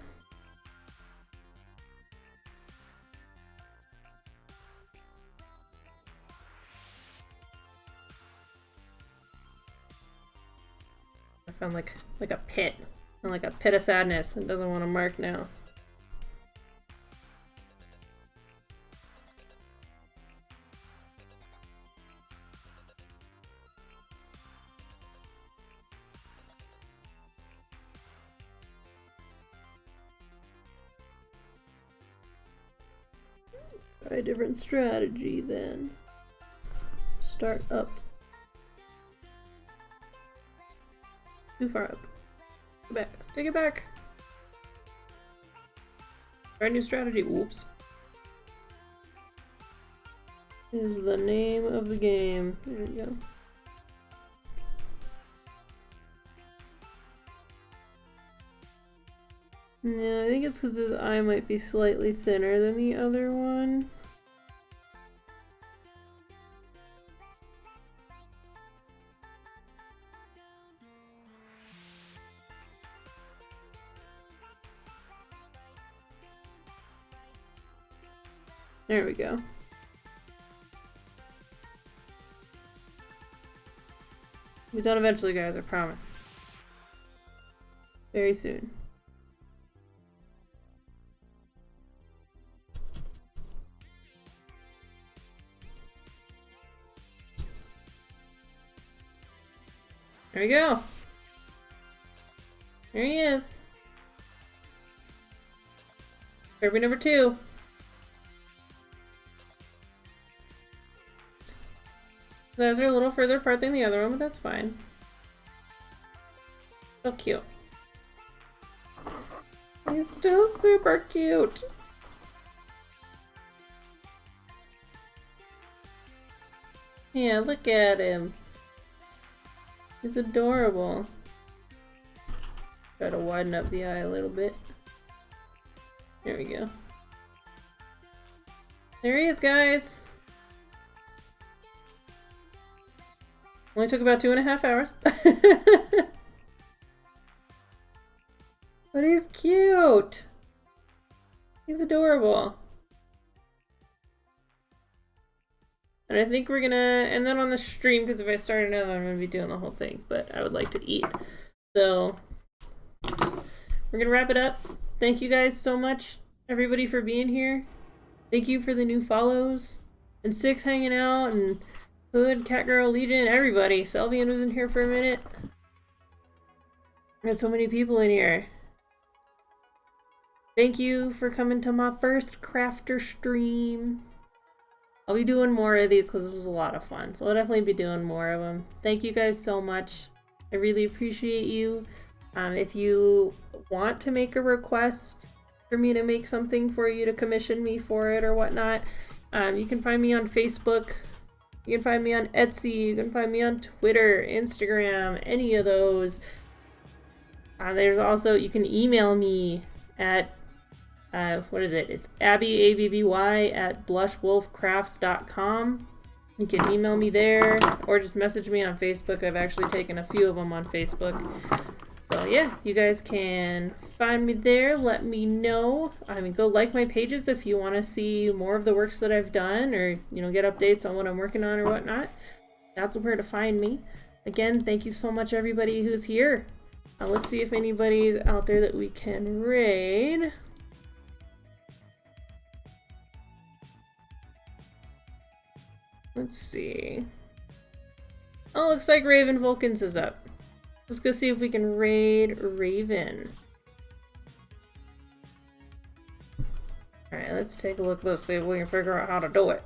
I found like a pit, and like a pit of sadness. It doesn't want to mark now. Try a different strategy then. Start up. Too far up. Go back. Take it back. Try a new strategy. Whoops. Is the name of the game. There we go. Yeah, I think it's because his eye might be slightly thinner than the other one. There we go. We'll be done eventually, guys, I promise. Very soon. There we go. There he is. Kirby number 2. Those are a little further apart than the other one, but that's fine. So cute. He's still super cute. Yeah, look at him. He's adorable. Try to widen up the eye a little bit. There we go. There he is, guys. Only took about 2.5 hours. But he's cute. He's adorable. And I think we're gonna end that on the stream, because if I start another, I'm gonna be doing the whole thing. But I would like to eat. So we're gonna wrap it up. Thank you guys so much, everybody, for being here. Thank you for the new follows. And Six hanging out, and Hood, Catgirl, Legion, everybody. Selvian was in here for a minute. Got so many people in here. Thank you for coming to my first crafter stream. I'll be doing more of these because it was a lot of fun. So I'll definitely be doing more of them. Thank you guys so much. I really appreciate you. If you want to make a request for me to make something for you, to commission me for it or whatnot, you can find me on Facebook. You can find me on Etsy. You can find me on Twitter, Instagram, any of those. There's also, you can email me at what is it? It's Abby, ABBY, at blushwolfcrafts.com. You can email me there, or just message me on Facebook. I've actually taken a few of them on Facebook. So yeah, you guys can find me there. Let me know. I mean, go like my pages if you want to see more of the works that I've done, or, you know, get updates on what I'm working on or whatnot. That's where to find me. Again, thank you so much, everybody who's here. Let's see if anybody's out there that we can raid. Let's see. Oh, looks like Raven Vulcans is up. Let's go see if we can raid Raven. Alright, let's take a look. Let's see if we can figure out how to do it.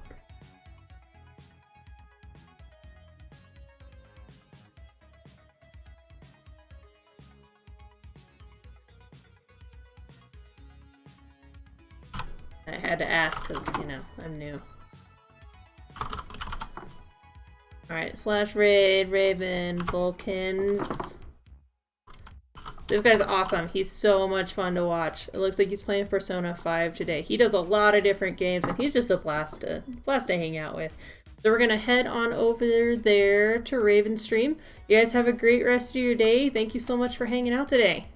I had to ask because, you know, I'm new. Alright, slash raid, Raven, Vulcans. This guy's awesome. He's so much fun to watch. It looks like he's playing Persona 5 today. He does a lot of different games, and he's just a blast to hang out with. So we're going to head on over there to Raven's stream. You guys have a great rest of your day. Thank you so much for hanging out today.